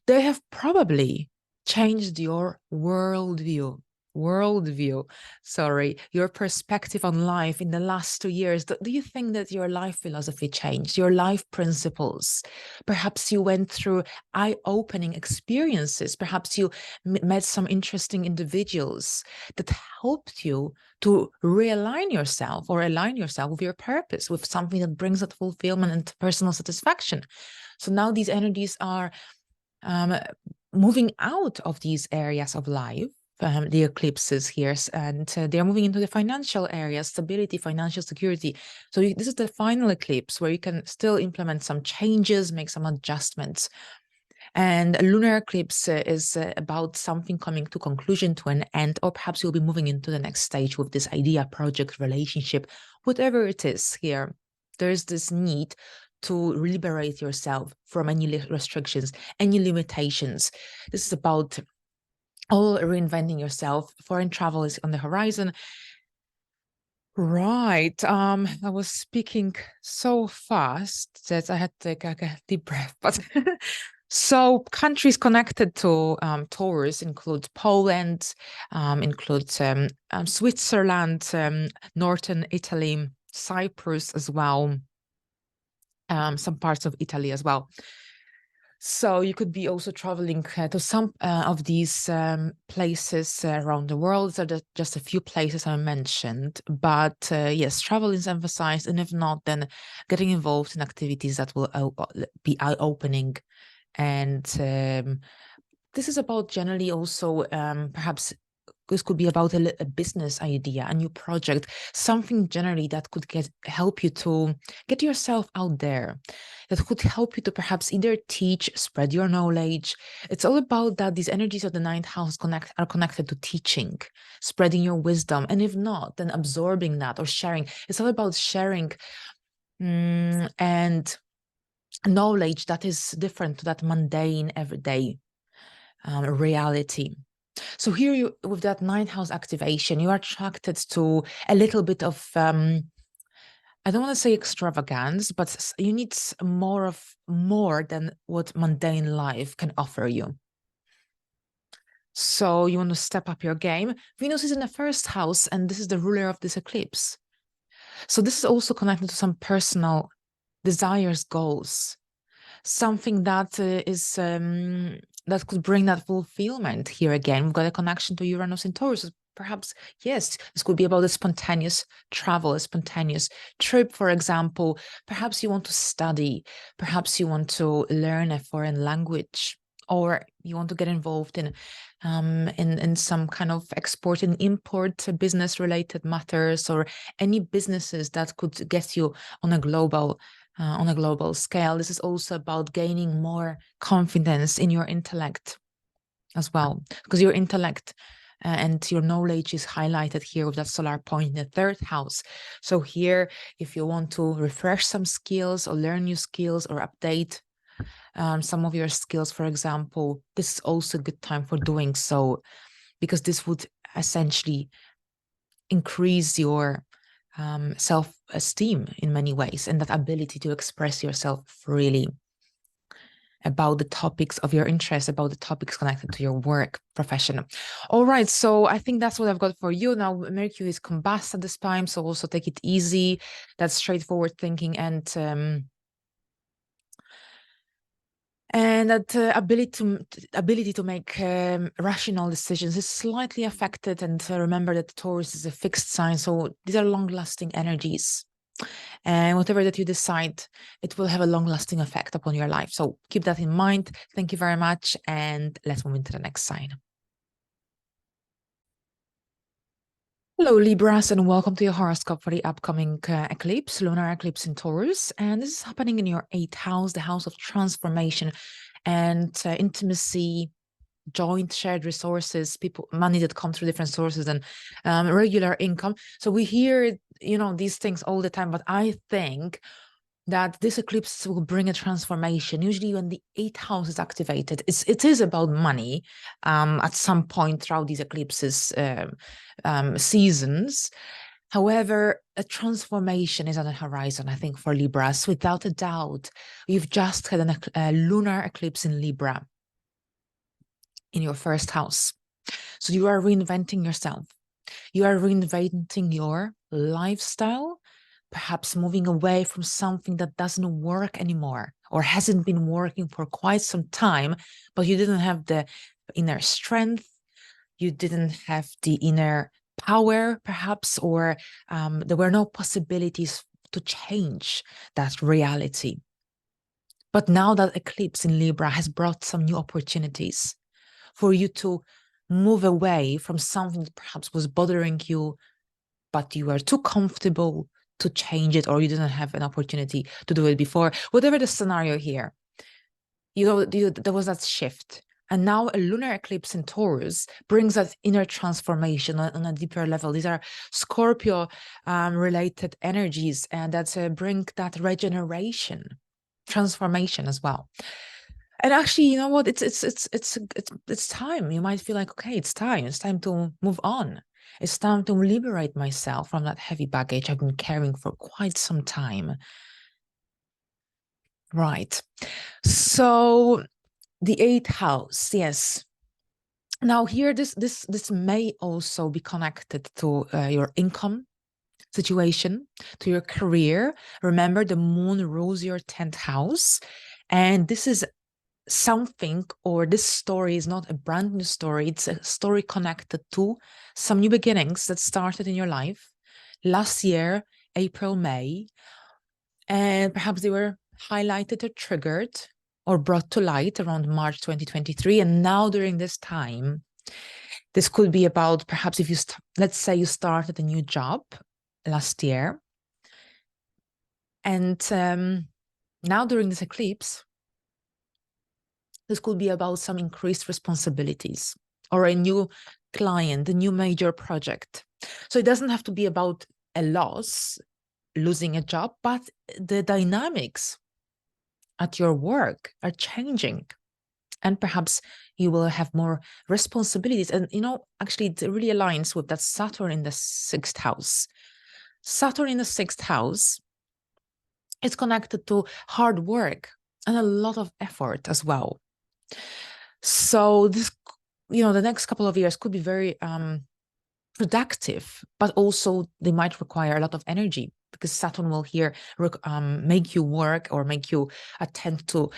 S1: they have probably changed your worldview, your perspective on life in the last 2 years. Do you think that your life philosophy changed, your life principles? Perhaps you went through eye-opening experiences. Perhaps you met some interesting individuals that helped you to realign yourself or align yourself with your purpose, with something that brings that fulfillment and personal satisfaction. So now these energies are moving out of these areas of life, the eclipses here, and they're moving into the financial area, stability, financial security. So this is the final eclipse where you can still implement some changes, make some adjustments. And a lunar eclipse is about something coming to conclusion, to an end, or perhaps you'll be moving into the next stage with this idea, project, relationship, whatever it is here. There's this need to liberate yourself from any restrictions, any limitations. This is about all reinventing yourself. Foreign travel is on the horizon. Right. I was speaking so fast that I had to take a deep breath. But so countries connected to Taurus include Poland, includes Switzerland, northern Italy, Cyprus as well, some parts of Italy as well. So you could be also traveling to some of these places around the world. So just a few places I mentioned, but yes, travel is emphasized, and if not, then getting involved in activities that will be eye-opening. And this is about generally also perhaps this could be about a business idea, a new project, something generally that could help you to get yourself out there, that could help you to perhaps either teach, spread your knowledge. It's all about that. These energies of the ninth house are connected to teaching, spreading your wisdom. And if not, then absorbing that or sharing. It's all about sharing and knowledge that is different to that mundane, everyday reality. So here you, with that ninth house activation, you are attracted to a little bit of, I don't want to say extravagance, but you need more than what mundane life can offer you. So you want to step up your game. Venus is in the first house, and this is the ruler of this eclipse. So this is also connected to some personal desires, goals, something that is that could bring that fulfillment. Here again, we've got a connection to Uranus and Taurus. Perhaps, yes, this could be about a spontaneous travel, a spontaneous trip, for example. Perhaps you want to study, perhaps you want to learn a foreign language, or you want to get involved in some kind of export and import business related matters, or any businesses that could get you on a global scale. This is also about gaining more confidence in your intellect as well, because your intellect and your knowledge is highlighted here with that solar point in the third house. So here, if you want to refresh some skills or learn new skills or update some of your skills, for example, this is also a good time for doing so, because this would essentially increase your self-esteem in many ways, and that ability to express yourself freely about the topics of your interest, about the topics connected to your work profession. All right, so I think that's what I've got for you. Now, Mercury is combust at this time, so also take it easy. That's straightforward thinking, and that ability to make rational decisions is slightly affected. And remember that Taurus is a fixed sign, so these are long-lasting energies. And whatever that you decide, it will have a long-lasting effect upon your life. So keep that in mind. Thank you very much, and let's move into the next sign. Hello, Libras, and welcome to your horoscope for the upcoming eclipse, lunar eclipse in Taurus. And this is happening in your 8th house, the house of transformation and intimacy, joint shared resources, money that come through different sources, and regular income. So we hear, these things all the time, but I think that this eclipse will bring a transformation. Usually when the 8th house is activated, it is about money at some point throughout these eclipses seasons. However, a transformation is on the horizon, I think, for Libras. Without a doubt, you've just had a lunar eclipse in Libra in your 1st house. So you are reinventing yourself. You are reinventing your lifestyle, perhaps moving away from something that doesn't work anymore or hasn't been working for quite some time, but you didn't have the inner strength, you didn't have the inner power, perhaps, or there were no possibilities to change that reality. But now that eclipse in Libra has brought some new opportunities for you to move away from something that perhaps was bothering you, but you were too comfortable to change it, or you didn't have an opportunity to do it before. Whatever the scenario here, there was that shift. And now a lunar eclipse in Taurus brings that inner transformation on a deeper level. These are Scorpio related energies, and that bring that regeneration. transformation as well. And actually, you know what? It's time. You might feel like, okay, it's time. It's time to move on. It's time to liberate myself from that heavy baggage I've been carrying for quite some time. Right. So the eighth house, yes. Now here, this may also be connected to your income situation, to your career. Remember, the moon rules your 10th house, and this is something, or this story is not a brand new story. It's a story connected to some new beginnings that started in your life last year, April, May, and perhaps they were highlighted or triggered or brought to light around March 2023. And now during this time, this could be about perhaps if you, let's say you started a new job last year. And now during this eclipse, this could be about some increased responsibilities or a new client, a new major project. So it doesn't have to be about a loss, losing a job, but the dynamics at your work are changing. And perhaps you will have more responsibilities. And, you know, actually, it really aligns with that Saturn in the 6th house. Saturn in the 6th house is connected to hard work and a lot of effort as well. So this, you know, the next couple of years could be very productive, but also they might require a lot of energy, because Saturn will here make you work or make you attend to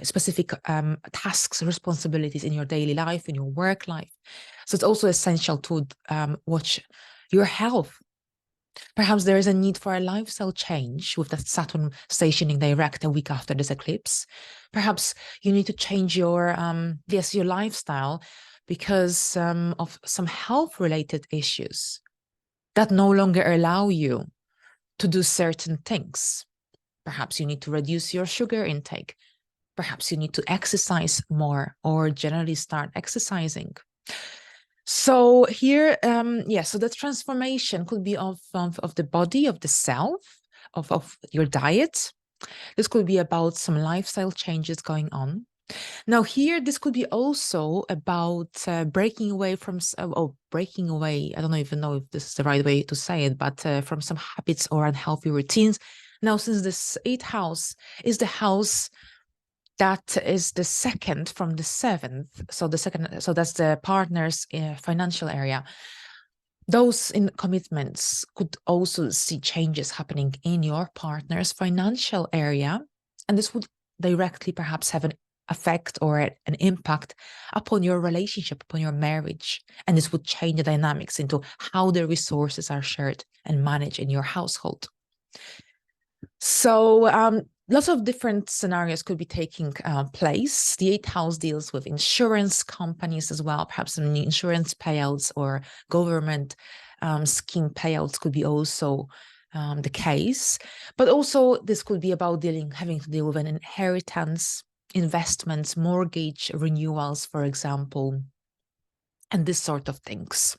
S1: specific tasks, responsibilities in your daily life, in your work life. So it's also essential to watch your health. Perhaps there is a need for a lifestyle change with that Saturn stationing direct a week after this eclipse. Perhaps you need to change your your lifestyle because of some health-related issues that no longer allow you to do certain things. Perhaps you need to reduce your sugar intake. Perhaps you need to exercise more or generally start exercising. So here, so the transformation could be of the body, of the self, of your diet. This could be about some lifestyle changes going on. Now here, this could be also about breaking away from, breaking away, I don't even know if this is the right way to say it, but from some habits or unhealthy routines. Now, since this 8th house is the house that is the second from the 7th, so that's the partner's financial area. Those in commitments could also see changes happening in your partner's financial area, and this would directly perhaps have an effect or an impact upon your relationship, upon your marriage, and this would change the dynamics into how the resources are shared and managed in your household. So lots of different scenarios could be taking place. The 8th house deals with insurance companies as well. Perhaps some new insurance payouts or government scheme payouts could be also the case. But also this could be about having to deal with an inheritance, investments, mortgage renewals, for example, and this sort of things.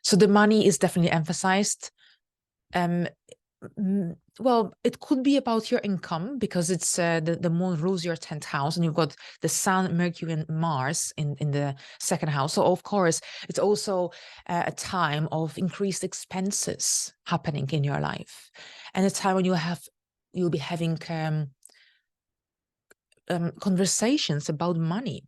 S1: So the money is definitely emphasized. Well, it could be about your income, because it's the moon rules your 10th house, and you've got the sun, Mercury, and Mars in the 2nd house. So of course, it's also a time of increased expenses happening in your life, and a time when you'll be having conversations about money,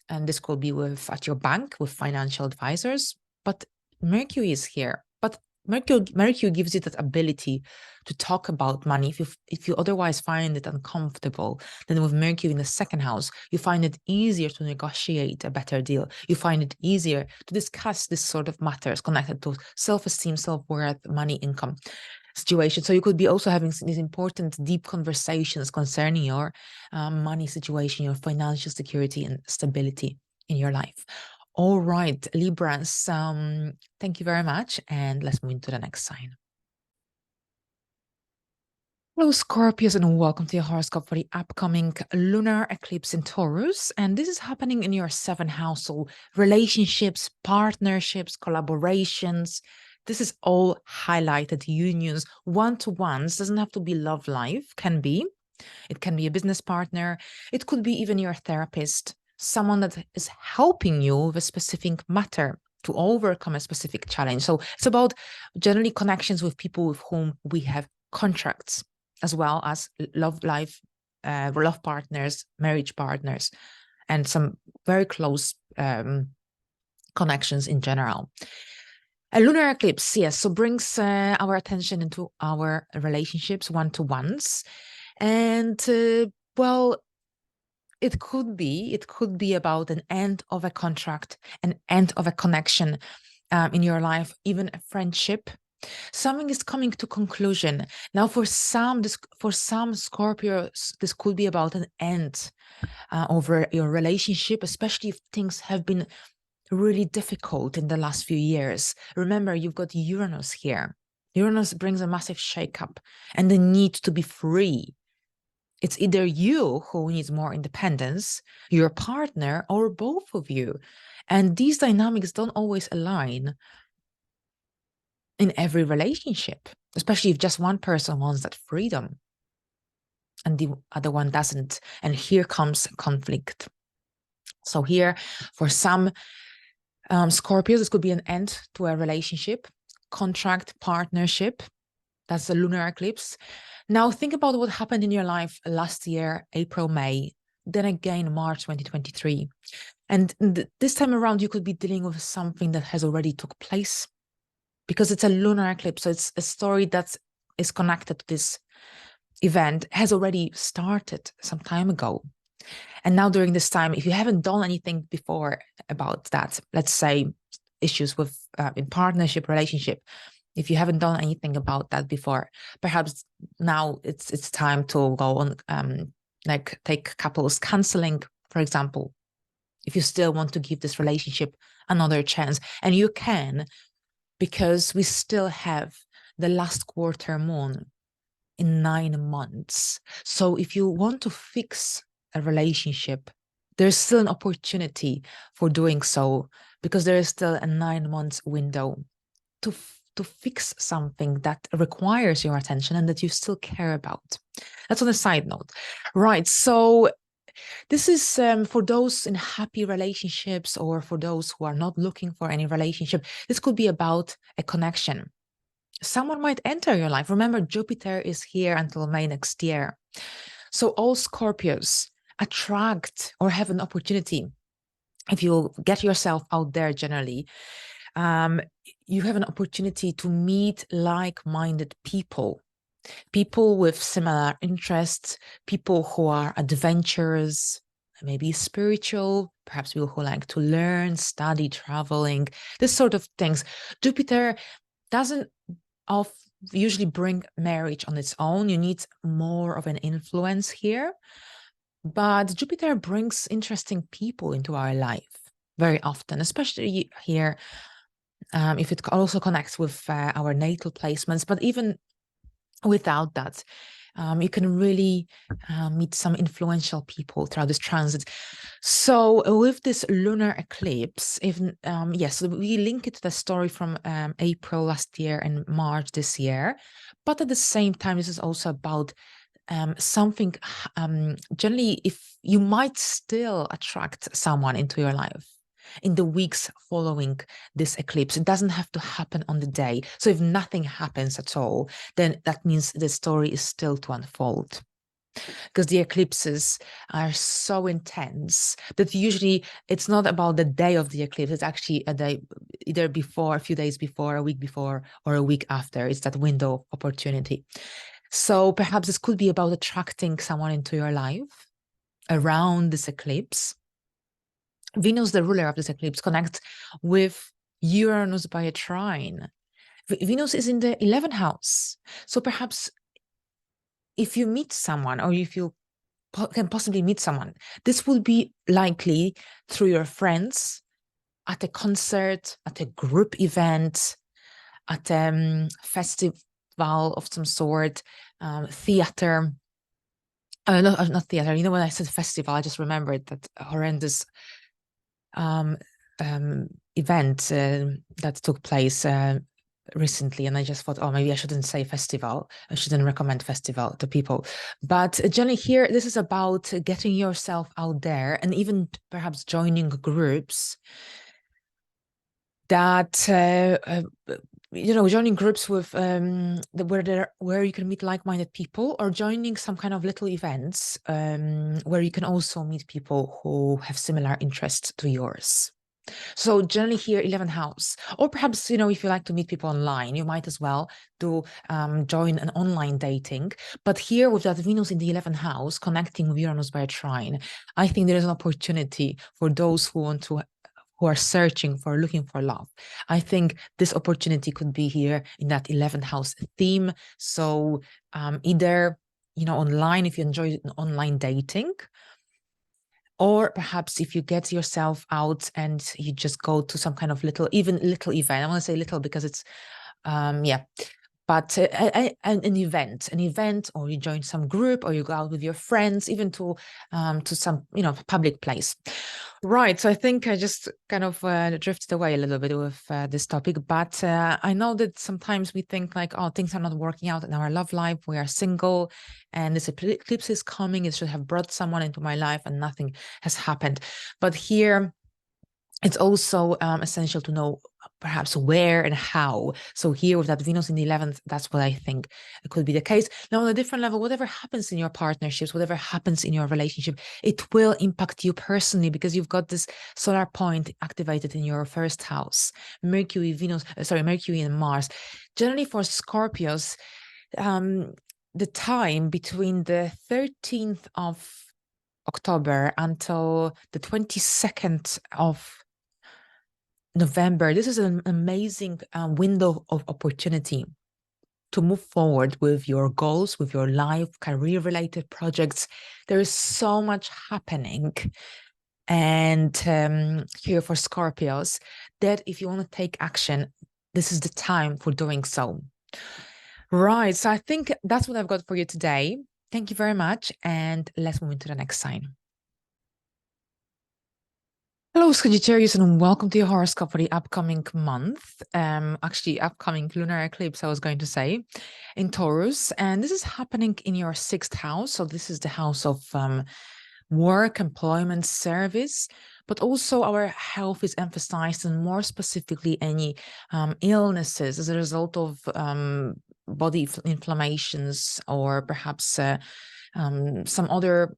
S1: and this could be at your bank with financial advisors. But Mercury is here. But Mercury gives you that ability to talk about money. If you otherwise find it uncomfortable, then with Mercury in the 2nd house, you find it easier to negotiate a better deal. You find it easier to discuss this sort of matters connected to self-esteem, self-worth, money, income situation. So you could be also having these important, deep conversations concerning your money situation, your financial security and stability in your life. All right, Librans, thank you very much. And let's move into the next sign. Hello, Scorpios, and welcome to your horoscope for the upcoming lunar eclipse in Taurus. And this is happening in your 7th house, so relationships, partnerships, collaborations. This is all highlighted unions, one-to-ones. Doesn't have to be love life, can be. It can be a business partner. It could be even your therapist, someone that is helping you with a specific matter to overcome a specific challenge. So it's about generally connections with people with whom we have contracts, as well as love partners, marriage partners, and some very close connections in general. A lunar eclipse, yes, so brings our attention into our relationships, one-to-ones. And well, it could be about an end of a contract, an end of a connection in your life, even a friendship. Something is coming to conclusion. Now, for some Scorpios, this could be about an end over your relationship, especially if things have been really difficult in the last few years. Remember, you've got Uranus here. Uranus brings a massive shakeup and the need to be free. It's either you who needs more independence, your partner, or both of you. And these dynamics don't always align in every relationship, especially if just one person wants that freedom and the other one doesn't. And here comes conflict. So here, for some Scorpios, this could be an end to a relationship, contract, partnership. That's the lunar eclipse. Now think about what happened in your life last year, April, May, then again, March 2023. And this time around, you could be dealing with something that has already took place because it's a lunar eclipse. So it's a story that is connected to this event, has already started some time ago. And now during this time, if you haven't done anything before about that, let's say issues with in partnership, relationship, if you haven't done anything about that before, perhaps now it's time to go on, like take couples counseling, for example, if you still want to give this relationship another chance. And you can, because we still have the last quarter moon in 9 months. So if you want to fix a relationship, there's still an opportunity for doing so, because there is still a 9 months window to fix something that requires your attention and that you still care about. That's on a side note. Right, so this is for those in happy relationships or for those who are not looking for any relationship. This could be about a connection. Someone might enter your life. Remember, Jupiter is here until May next year. So all Scorpios attract or have an opportunity. If you get yourself out there generally, you have an opportunity to meet like-minded people, people with similar interests, people who are adventurous, maybe spiritual, perhaps people who like to learn, study, traveling, this sort of things. Jupiter doesn't usually bring marriage on its own. You need more of an influence here. But Jupiter brings interesting people into our life very often, especially here, if it also connects with our natal placements. But even without that, you can really meet some influential people throughout this transit. So with this lunar eclipse, yes, we link it to the story from April last year and March this year. But at the same time, this is also about something, generally, if you might still attract someone into your life in the weeks following this eclipse. It doesn't have to happen on the day. So if nothing happens at all, then that means the story is still to unfold. Because the eclipses are so intense that usually it's not about the day of the eclipse. It's actually a day either before, a few days before, a week before, or a week after. It's that window of opportunity. So perhaps this could be about attracting someone into your life around this eclipse. Venus, the ruler of this eclipse, connects with Uranus by a trine. Venus is in the 11th house. So perhaps if you meet someone, or if you can possibly meet someone, this will be likely through your friends, at a concert, at a group event, at a festival of some sort, theater. Not theater. You know, when I said festival, I just remembered that horrendous event that took place recently, and I just thought, oh, maybe I shouldn't say festival. I shouldn't recommend festival to people. But generally here, this is about getting yourself out there and even perhaps joining groups that joining groups with where you can meet like-minded people, or joining some kind of little events where you can also meet people who have similar interests to yours. So generally here, 11th house, or perhaps, if you like to meet people online, you might as well do join an online dating. But here with that Venus in the 11th house, connecting with Uranus by a trine, I think there is an opportunity for those who are searching for, looking for love. I think this opportunity could be here in that 11th house theme. So either, online, if you enjoy online dating, or perhaps if you get yourself out and you just go to some kind of little event. I want to say little because it's, but an event, or you join some group, or you go out with your friends, even to some, public place. Right. So I think I just kind of drifted away a little bit with this topic, but I know that sometimes we think like, oh, things are not working out in our love life. We are single and this eclipse is coming. It should have brought someone into my life and nothing has happened. But here, it's also essential to know perhaps where and how. So here with that Venus in the 11th, that's what I think it could be the case. Now, on a different level, whatever happens in your partnerships, whatever happens in your relationship, it will impact you personally, because you've got this solar point activated in your first house. Mercury and Mars. Generally for Scorpios, the time between the 13th of October until the 22nd of November, this is an amazing window of opportunity to move forward with your goals, with your life, career-related projects. There is so much happening. And here for Scorpios, that if you want to take action, this is the time for doing so. Right, so I think that's what I've got for you today. Thank you very much, and let's move into the next sign. Hello, Sagittarius, and welcome to your horoscope for the upcoming month. Actually, upcoming lunar eclipse, I was going to say, in Taurus. And this is happening in your 6th house. So this is the house of work, employment, service, but also our health is emphasized, and more specifically, any illnesses as a result of body inflammations, or perhaps some other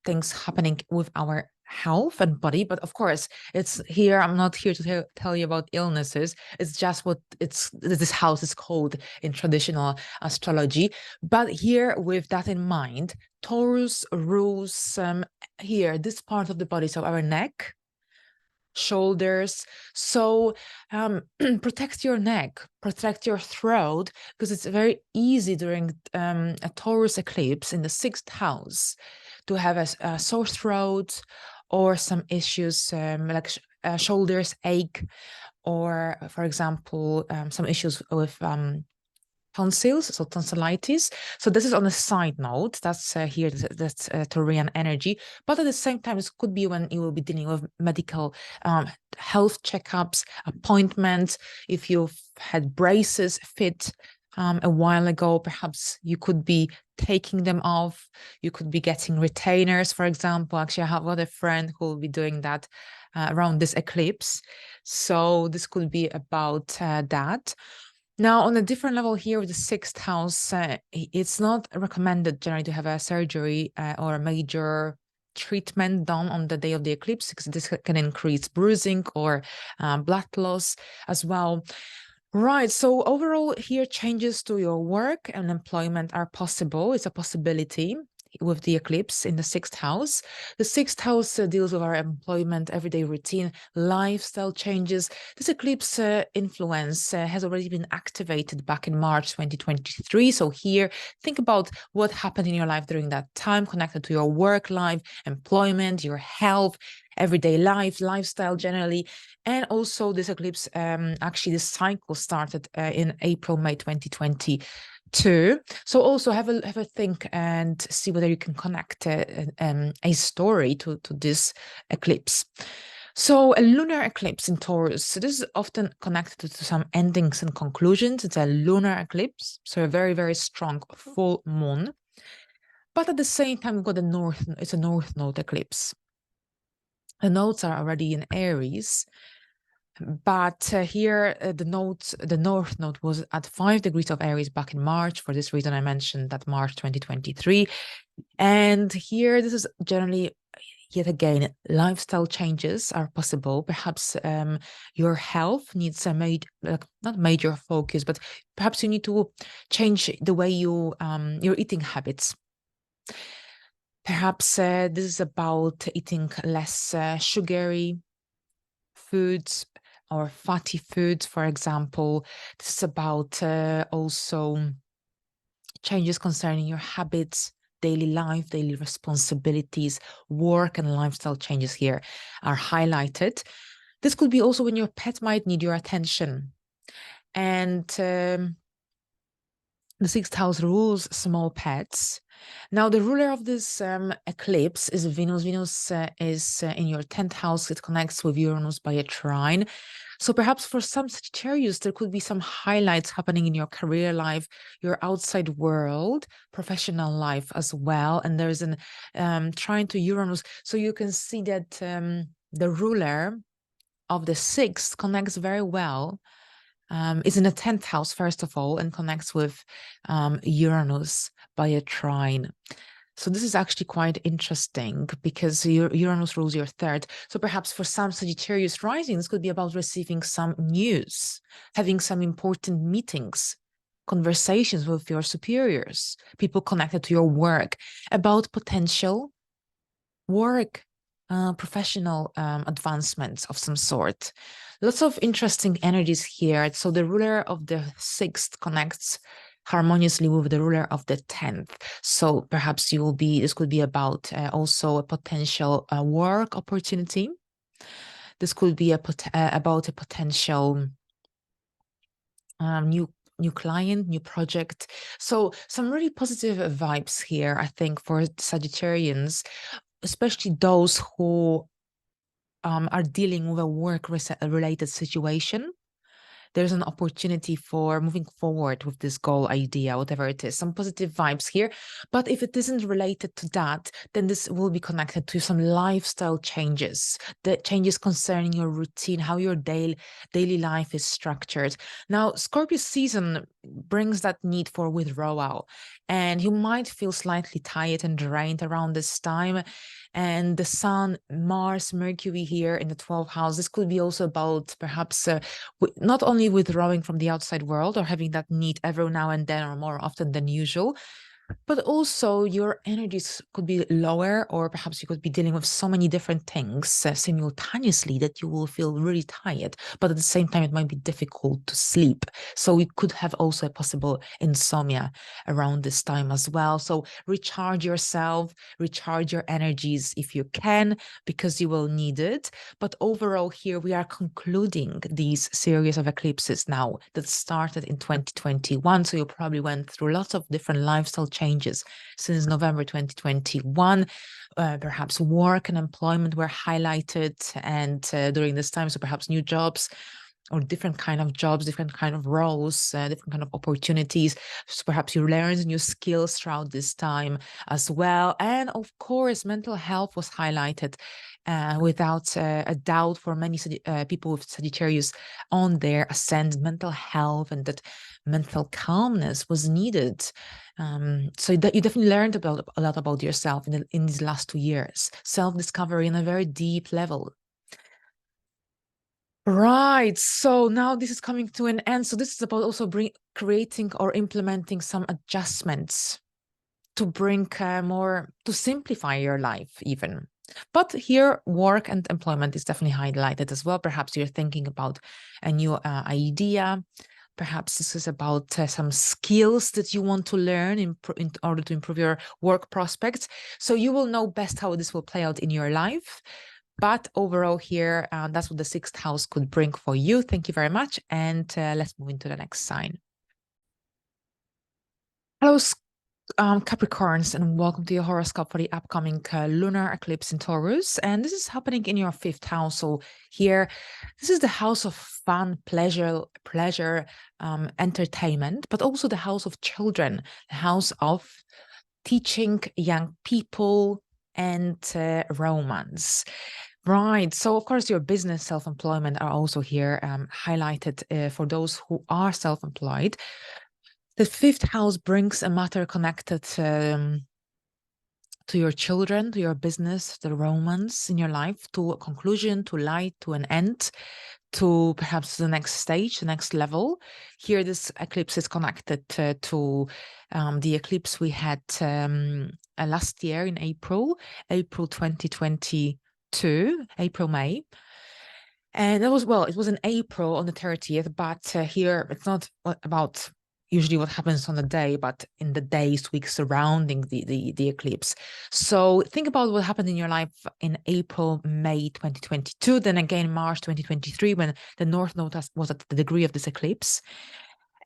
S1: things happening with our health and body. But of course, it's here, I'm not here to tell you about illnesses. It's just what this house is called in traditional astrology. But here, with that in mind, Taurus rules here this part of the body, so our neck, shoulders. So protect your neck, protect your throat, because it's very easy during a Taurus eclipse in the 6th house to have a sore throat, or some issues like shoulders ache, or for example some issues with tonsils, so tonsillitis. So this is on a side note. That's here, that's Taurian energy. But at the same time, this could be when you will be dealing with medical health checkups, appointments. If you've had braces fit a while ago, perhaps you could be taking them off. You could be getting retainers, for example. Actually, I have got a friend who will be doing that around this eclipse. So this could be about that. Now, on a different level here with the 6th house, it's not recommended generally to have a surgery or a major treatment done on the day of the eclipse, because this can increase bruising or blood loss as well. Right. So overall, here changes to your work and employment are possible. It's a possibility with the eclipse in the 6th house. The 6th house deals with our employment, everyday routine, lifestyle changes. This eclipse influence has already been activated back in March 2023. So here, think about what happened in your life during that time, connected to your work life, employment, your health, everyday life, lifestyle generally. And also this eclipse, actually this cycle started in April, May 2022. So also have a think and see whether you can connect a story to this eclipse. So a lunar eclipse in Taurus, so this is often connected to some endings and conclusions. It's a lunar eclipse, so a very, very strong full moon. But at the same time, we've got it's a north node eclipse. The nodes are already in Aries, but here the north node was at 5 degrees of Aries back in March. For this reason, I mentioned that March 2023. And here, this is generally, yet again, lifestyle changes are possible. Perhaps your health needs a not major focus, but perhaps you need to change the way your eating habits. Perhaps this is about eating less sugary foods or fatty foods, for example. This is about also changes concerning your habits, daily life, daily responsibilities, work and lifestyle changes here are highlighted. This could be also when your pet might need your attention. And the sixth house rules small pets. Now, the ruler of this eclipse is Venus. Venus is in your 10th house. It connects with Uranus by a trine. So perhaps for some Sagittarius, there could be some highlights happening in your career life, your outside world, professional life as well. And there's an trine to Uranus. So you can see that the ruler of the sixth connects very well. Is in the 10th house, first of all, and connects with Uranus by a trine. So this is actually quite interesting because Uranus rules your third. So perhaps for some Sagittarius rising, this could be about receiving some news, having some important meetings, conversations with your superiors, people connected to your work about potential work, professional advancements of some sort. Lots of interesting energies here. So the ruler of the sixth connects harmoniously with the ruler of the 10th. So perhaps this could be about also a potential work opportunity. This could be about a potential new client, new project. So some really positive vibes here, I think, for Sagittarians, especially those who are dealing with a work-related situation. There's an opportunity for moving forward with this goal, idea, whatever it is. Some positive vibes here. But if it isn't related to that, then this will be connected to some lifestyle changes, the changes concerning your routine, how your daily life is structured. Now, Scorpio season brings that need for withdrawal, and you might feel slightly tired and drained around this time. And the Sun, Mars, Mercury here in the 12th house, this could be also about perhaps not only withdrawing from the outside world or having that need every now and then or more often than usual, but also your energies could be lower, or perhaps you could be dealing with so many different things simultaneously that you will feel really tired, but at the same time, it might be difficult to sleep. So we could have also a possible insomnia around this time as well. So recharge yourself, recharge your energies if you can, because you will need it. But overall here, we are concluding these series of eclipses now that started in 2021. So you probably went through lots of different lifestyle changes since November 2021. Perhaps work and employment were highlighted and during this time, so perhaps new jobs or different kind of jobs, different kind of roles, different kind of opportunities. So perhaps you learned new skills throughout this time as well. And of course, mental health was highlighted without a doubt for many people with Sagittarius on their ascent. Mental health and that mental calmness was needed. So that you definitely learned a lot about yourself in these last 2 years. Self-discovery on a very deep level. Right. So now this is coming to an end. So this is about also creating or implementing some adjustments to bring to simplify your life even. But here, work and employment is definitely highlighted as well. Perhaps you're thinking about a new idea. Perhaps this is about some skills that you want to learn in order to improve your work prospects. So you will know best how this will play out in your life. But overall here, that's what the sixth house could bring for you. Thank you very much. And let's move into the next sign. Hello, Capricorns, and welcome to your horoscope for the upcoming lunar eclipse in Taurus. And this is happening in your 5th house. So here, this is the house of fun, pleasure, entertainment, but also the house of children, the house of teaching young people and romance. Right. So, of course, your business, self-employment are also here highlighted for those who are self-employed. The 5th house brings a matter connected to your children, to your business, the romance in your life, to a conclusion, to light, to an end, to perhaps the next stage, the next level. Here, this eclipse is connected to the eclipse we had last year in April 2022, April, May. And it was in April on the 30th, but here it's not about usually what happens on the day, but in the days, weeks surrounding the eclipse. So think about what happened in your life in April, May 2022, then again March 2023, when the North Node was at the degree of this eclipse.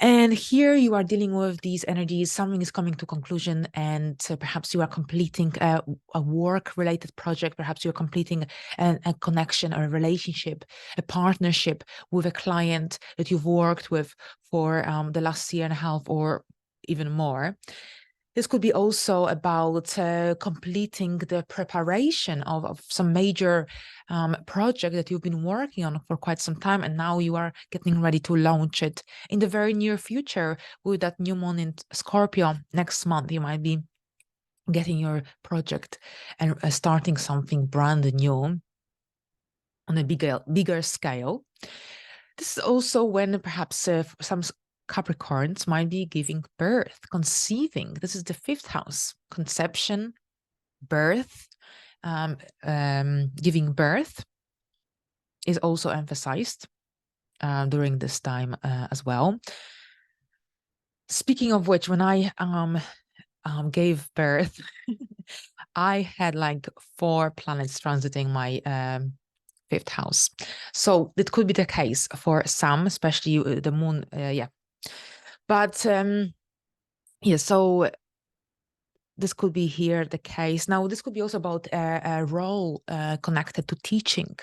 S1: And here you are dealing with these energies. Something is coming to conclusion, and perhaps you are completing a work-related project. Perhaps you're completing a connection or a relationship, a partnership with a client that you've worked with for the last year and a half or even more. This could be also about completing the preparation of some major project that you've been working on for quite some time, and now you are getting ready to launch it in the very near future. With that new moon in Scorpio next month, you might be getting your project and starting something brand new on a bigger scale. This is also when perhaps some Capricorns might be giving birth, conceiving. This is the 5th house, conception, birth, giving birth is also emphasized during this time as well. Speaking of which, when I gave birth, I had like 4 planets transiting my 5th house. So it could be the case for some, especially the moon, yeah. But yeah, so this could be here the case. Now, this could be also about a role connected to teaching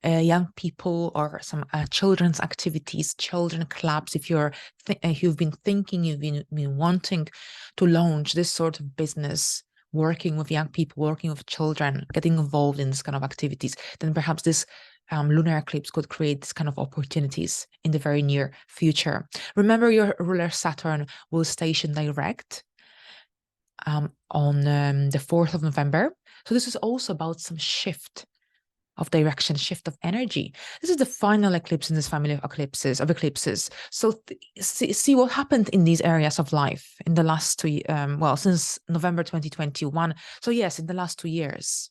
S1: young people or some children's activities, children clubs. If you've been thinking, you've been wanting to launch this sort of business, working with young people, working with children, getting involved in this kind of activities, then perhaps this lunar eclipse could create this kind of opportunities in the very near future. Remember, your ruler Saturn will station direct on the 4th of November. So this is also about some shift of direction, shift of energy. This is the final eclipse in this family of eclipses. So see what happened in these areas of life in the last 2 since November 2021. So yes, in the last 2 years.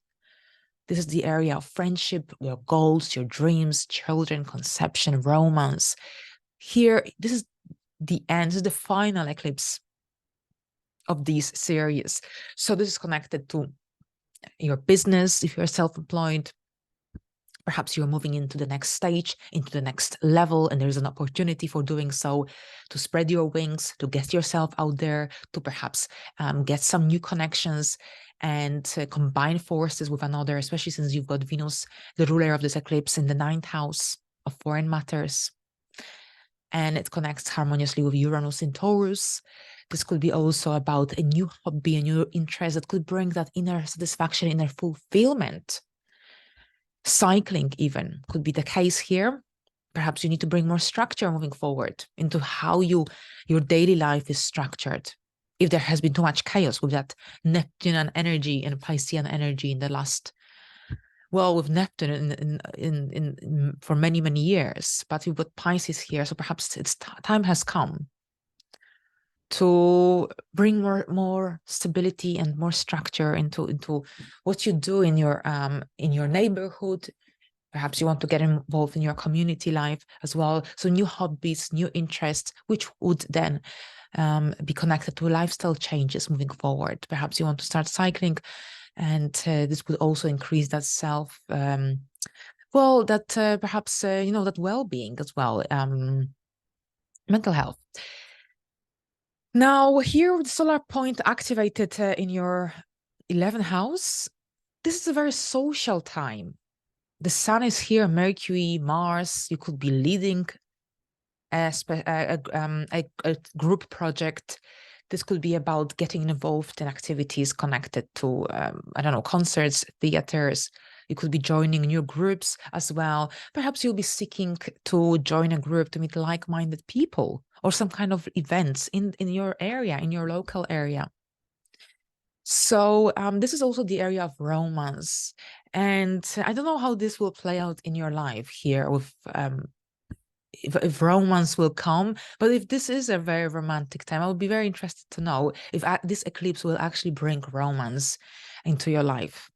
S1: This is the area of friendship, your goals, your dreams, children, conception, romance. Here, this is the end, this is the final eclipse of these series. So this is connected to your business, if you're self-employed. Perhaps you're moving into the next stage, into the next level, and there's an opportunity for doing so, to spread your wings, to get yourself out there, to perhaps get some new connections and combine forces with another, especially since you've got Venus, the ruler of this eclipse, in the 9th house of foreign matters. And it connects harmoniously with Uranus in Taurus. This could be also about a new hobby, a new interest that could bring that inner satisfaction, inner fulfillment. Cycling even could be the case here. Perhaps you need to bring more structure moving forward into how your daily life is structured. If there has been too much chaos with that Neptunian energy and Piscean energy in the last, with Neptune in for many years, but we've got Pisces here, so perhaps it's time has come to bring more stability and more structure into what you do in your neighborhood. Perhaps you want to get involved in your community life as well. So new hobbies, new interests, which would then be connected to lifestyle changes moving forward. Perhaps you want to start cycling, and this would also increase that perhaps that well-being as well, mental health. Now, here with the solar point activated in your 11th house, this is a very social time. The sun is here, Mercury, Mars. You could be leading a group project. This could be about getting involved in activities connected to, I don't know, concerts, theaters. You could be joining new groups as well. Perhaps you'll be seeking to join a group to meet like-minded people or some kind of events in your area, in your local area. So this is also the area of romance. And I don't know how this will play out in your life here with if romance will come, but if this is a very romantic time, I would be very interested to know if this eclipse will actually bring romance into your life,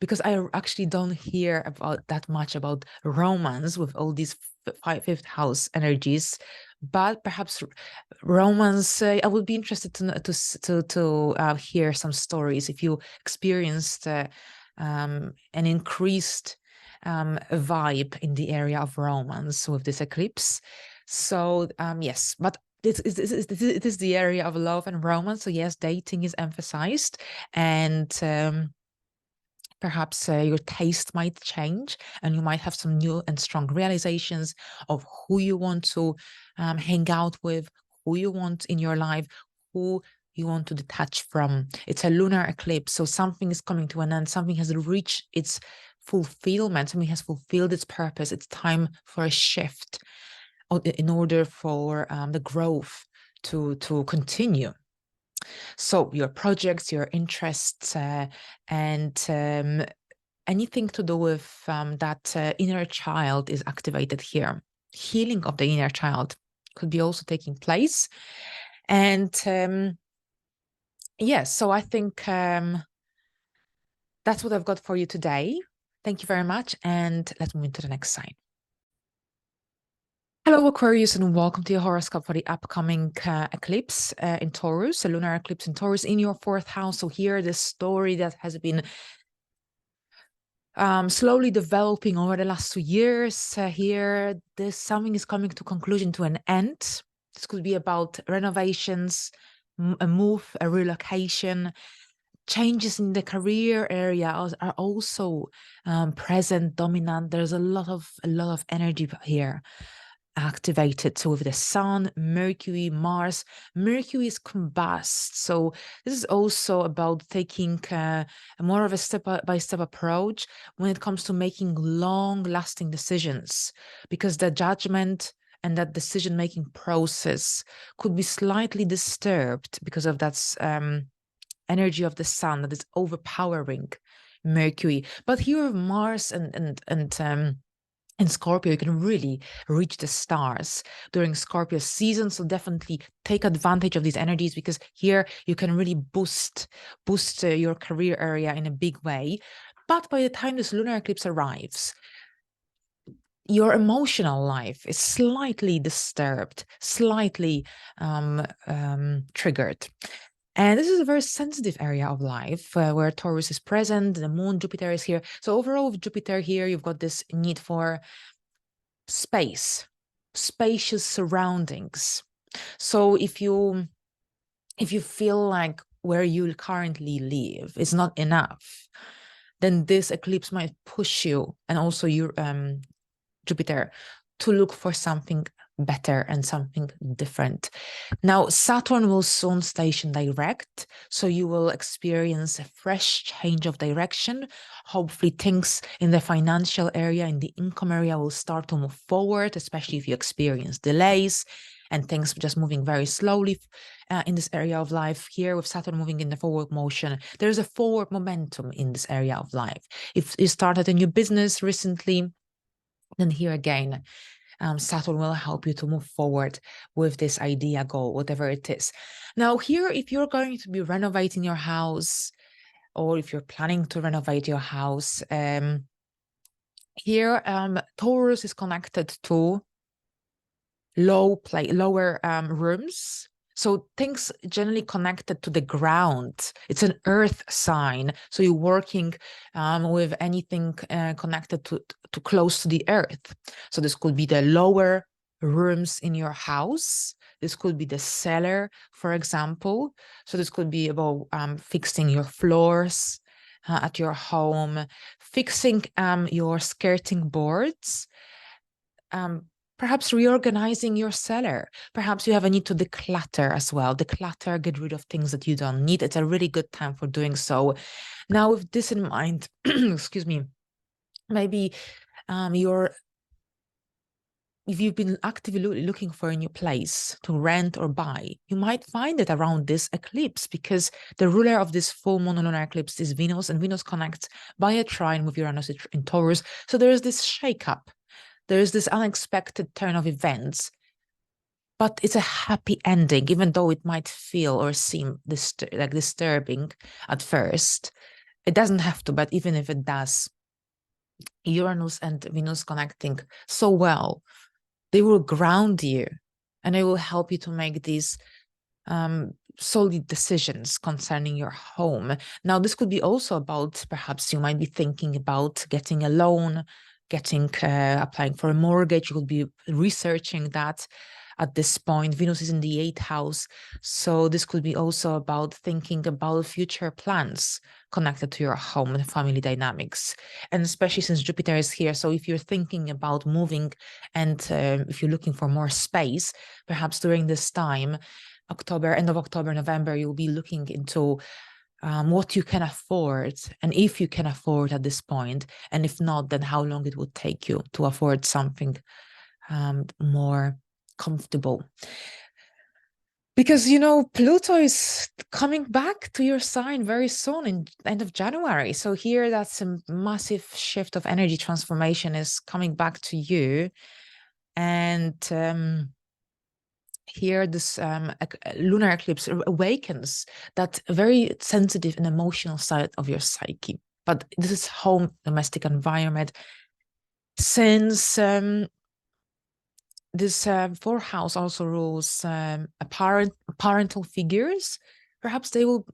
S1: because I actually don't hear about that much about romance with all these fifth house energies. But perhaps romance, I would be interested to hear some stories if you experienced an increased vibe in the area of romance with this eclipse. So yes, but it is the area of love and romance. So yes, dating is emphasized, and perhaps your taste might change, and you might have some new and strong realizations of who you want to hang out with, who you want in your life, who you want to detach from. It's a lunar eclipse, so something is coming to an end, something has reached its fulfillment, something has fulfilled its purpose. It's time for a shift in order for the growth to continue. So your projects, your interests, and anything to do with that inner child is activated here. Healing of the inner child could be also taking place. And yes, so I think that's what I've got for you today. Thank you very much. And let's move into the next sign. Hello, Aquarius, and welcome to your horoscope for the upcoming eclipse in Taurus, a lunar eclipse in Taurus in your 4th house. So here, the story that has been slowly developing over the last 2 years. Here, something is coming to conclusion, to an end. This could be about renovations, a move, a relocation. Changes in the career area are also present, dominant. There's a lot of energy here activated. So with the sun, Mercury, Mars, Mercury is combust. So this is also about taking more of a step-by-step approach when it comes to making long-lasting decisions, because the judgment and that decision-making process could be slightly disturbed because of that energy of the sun that is overpowering Mercury. But here, Mars in Scorpio, you can really reach the stars during Scorpio season. So definitely take advantage of these energies, because here you can really boost your career area in a big way. But by the time this lunar eclipse arrives, your emotional life is slightly disturbed, slightly triggered. And this is a very sensitive area of life where Taurus is present, the moon, Jupiter is here. So overall, with Jupiter here, you've got this need for space, spacious surroundings. So if you feel like where you currently live is not enough, then this eclipse might push you, and also your Jupiter, to look for something better and something different. Now, Saturn will soon station direct, so you will experience a fresh change of direction. Hopefully, things in the financial area, in the income area, will start to move forward, especially if you experience delays and things just moving very slowly in this area of life. Here, with Saturn moving in the forward motion, there's a forward momentum in this area of life. If you started a new business recently, then here again, Saturn will help you to move forward with this idea, goal, whatever it is. Now here, if you're going to be renovating your house, or if you're planning to renovate your house, here Taurus is connected to lower rooms. So things generally connected to the ground. It's an earth sign. So you're working with anything connected to close to the earth. So this could be the lower rooms in your house. This could be the seller, for example. So this could be about fixing your floors at your home, fixing your skirting boards, perhaps reorganizing your cellar. Perhaps you have a need to declutter as well. Declutter, get rid of things that you don't need. It's a really good time for doing so. Now, with this in mind, excuse me, maybe if you've been actively looking for a new place to rent or buy, you might find it around this eclipse, because the ruler of this full moon lunar eclipse is Venus, and Venus connects by a trine with Uranus in Taurus. So there is this shakeup. There is this unexpected turn of events, but it's a happy ending, even though it might feel or seem disturbing at first. It doesn't have to, but even if it does, Uranus and Venus connecting so well, they will ground you, and they will help you to make these solid decisions concerning your home. Now, this could be also about, perhaps you might be thinking about getting a loan, applying for a mortgage. You could be researching that at this point. Venus is in the 8th house. So this could be also about thinking about future plans connected to your home and family dynamics. And especially since Jupiter is here. So if you're thinking about moving, and if you're looking for more space, perhaps during this time, end of October, November, you'll be looking into what you can afford, and if you can afford at this point, and if not, then how long it would take you to afford something more comfortable. Because, Pluto is coming back to your sign very soon, in end of January. So here, that's a massive shift of energy transformation is coming back to you. And here, this lunar eclipse awakens that very sensitive and emotional side of your psyche. But this is home, domestic environment. Since this 4th house also rules parental figures, perhaps they will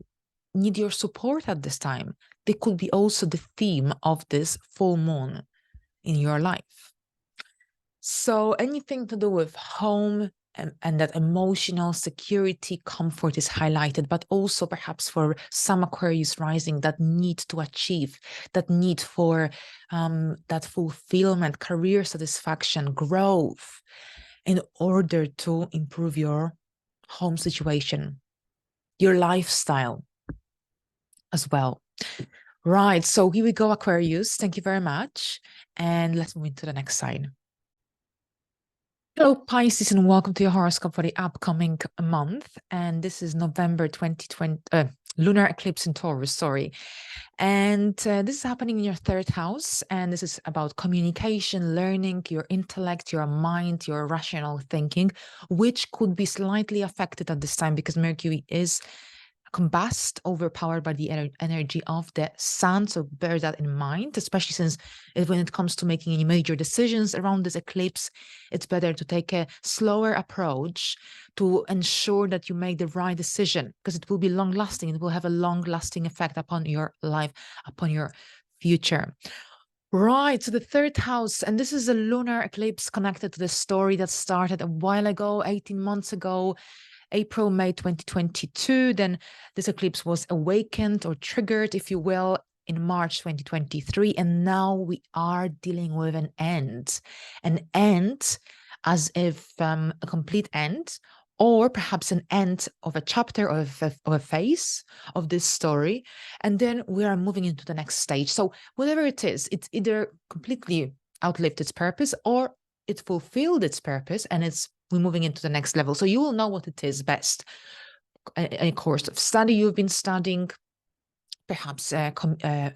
S1: need your support at this time. They could be also the theme of this full moon in your life. So anything to do with home and that emotional security, comfort is highlighted, but also perhaps for some Aquarius rising that need to achieve, that need for that fulfillment, career satisfaction, growth, in order to improve your home situation, your lifestyle as well. Right, so here we go, Aquarius. Thank you very much. And let's move into the next sign. Hello, Pisces, and welcome to your horoscope for the upcoming month. And this is November 2020, lunar eclipse in Taurus, sorry. And this is happening in your 3rd house. And this is about communication, learning, your intellect, your mind, your rational thinking, which could be slightly affected at this time because Mercury is combust, overpowered by the energy of the sun. So bear that in mind, especially since when it comes to making any major decisions around this eclipse, it's better to take a slower approach to ensure that you make the right decision, because it will be long lasting. It will have a long lasting effect upon your life, upon your future. Right, so the 3rd house, and this is a lunar eclipse connected to the story that started a while ago, 18 months ago, April, May 2022. Then this eclipse was awakened or triggered, if you will, in March 2023. And now we are dealing with an end as if a complete end, or perhaps an end of a chapter or of a phase of this story. And then we are moving into the next stage. So whatever it is, it's either completely outlived its purpose, or it fulfilled its purpose, and we're moving into the next level. So you will know what it is best. A course of study you've been studying, perhaps a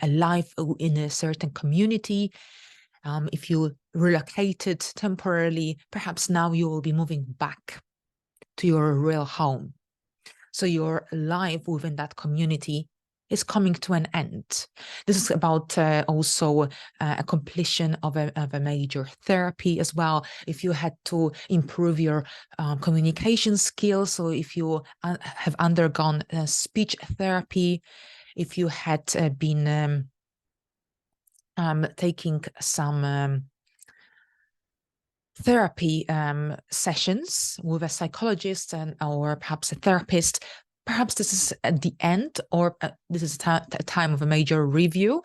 S1: life in a certain community. If you relocated temporarily, perhaps now you will be moving back to your real home. So your life within that community is coming to an end. This is about also a completion of a major therapy as well. If you had to improve your communication skills, so if you have undergone speech therapy, if you had been taking some therapy sessions with a psychologist or perhaps a therapist. Perhaps this is at the end, or this is a time of a major review.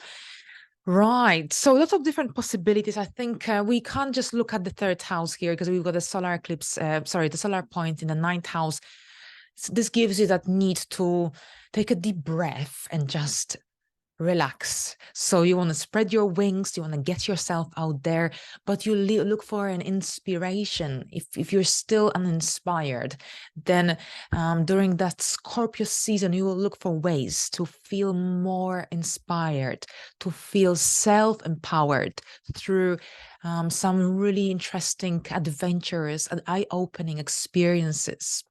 S1: Right. So lots of different possibilities. I think we can't just look at the third house here because we've got a solar eclipse, the solar point in the ninth house. So this gives you that need to take a deep breath and just relax. So you want to spread your wings, you want to get yourself out there, but you look for an inspiration. If you're still uninspired, then during that Scorpio season, you will look for ways to feel more inspired, to feel self-empowered through some really interesting, adventurous and eye-opening experiences.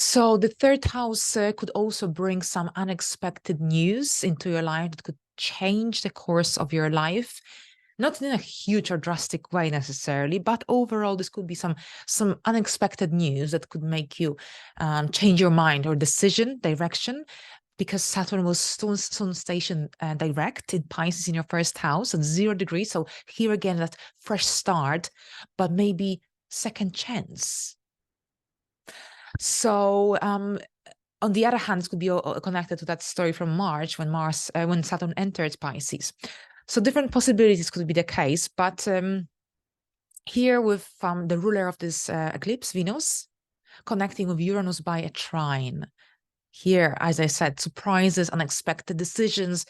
S1: So the third house could also bring some unexpected news into your life that could change the course of your life. Not in a huge or drastic way necessarily, but overall, this could be some unexpected news that could make you change your mind or direction, because Saturn will soon station direct in Pisces in your first house at 0 degrees. So here again, that fresh start, but maybe second chance. So on the other hand, it could be connected to that story from March when Saturn entered Pisces. So different possibilities could be the case, but here with the ruler of this eclipse, Venus, connecting with Uranus by a trine. Here, as I said, surprises, unexpected decisions,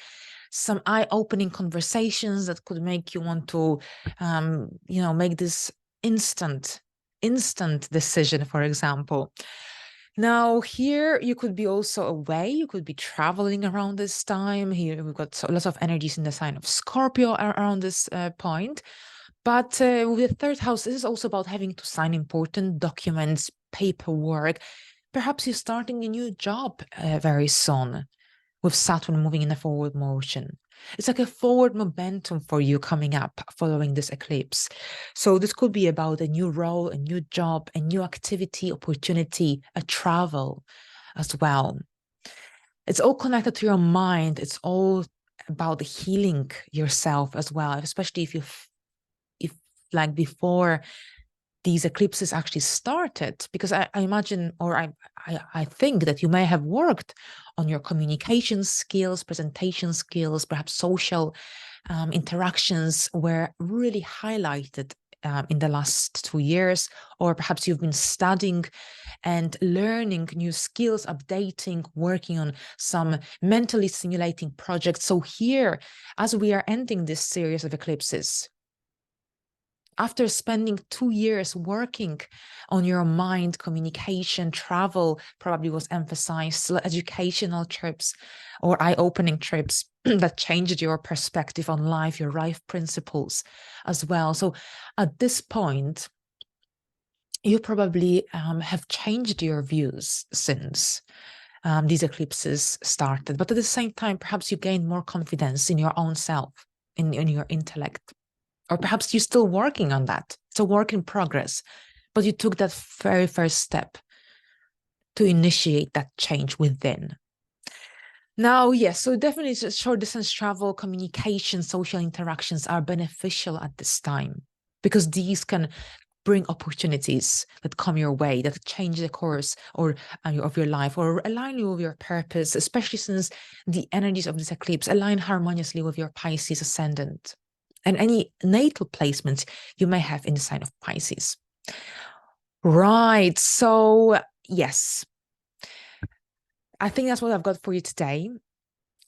S1: some eye-opening conversations that could make you want to, make this instant decision, for example. Now, here you could be also away. You could be traveling around this time. Here we've got lots of energies in the sign of Scorpio around this point. But with the third house, this is also about having to sign important documents, paperwork. Perhaps you're starting a new job very soon with Saturn moving in a forward motion. It's like a forward momentum for you coming up following this eclipse. So this could be about a new role, a new job, a new activity, opportunity, a travel as well. It's all connected to your mind. It's all about healing yourself as well, especially if like before these eclipses actually started, because I imagine, or I think that you may have worked on your communication skills, presentation skills, perhaps social interactions were really highlighted in the last 2 years, or perhaps you've been studying and learning new skills, updating, working on some mentally stimulating projects. So here, as we are ending this series of eclipses, after spending 2 years working on your mind, communication, travel probably was emphasized, educational trips or eye-opening trips that changed your perspective on life, your life principles as well. So at this point, you probably have changed your views since these eclipses started. But at the same time, perhaps you gained more confidence in your own self, in your intellect. Or perhaps you're still working on that. It's a work in progress, but you took that very first step to initiate that change within. Now, yes, so definitely short distance travel, communication, social interactions are beneficial at this time, because these can bring opportunities that come your way, that change the course of your life, or align you with your purpose, especially since the energies of this eclipse align harmoniously with your Pisces ascendant and any natal placements you may have in the sign of Pisces. Right. So, yes, I think that's what I've got for you today.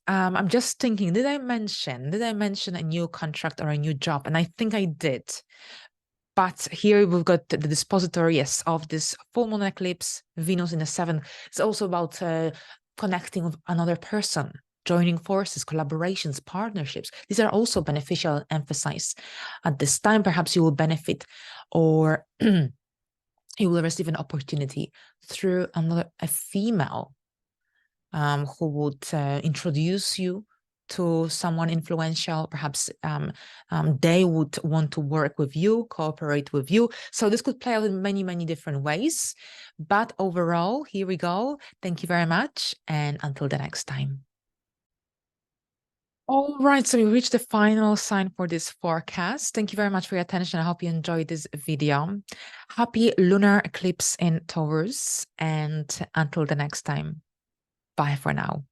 S1: I'm just thinking, did I mention a new contract or a new job? And I think I did. But here we've got the dispository, yes, of this full moon eclipse, Venus in the 7th. It's also about connecting with another person, joining forces, collaborations, partnerships. These are also beneficial and emphasized at this time. Perhaps you will benefit, or you will receive an opportunity through a female who would introduce you to someone influential. Perhaps they would want to work with you, cooperate with you. So this could play out in many, many different ways. But overall, here we go. Thank you very much. And until the next time. All right, so we reached the final sign for this forecast. Thank you very much for your attention. I hope you enjoyed this video. Happy lunar eclipse in Taurus, and until the next time, bye for now.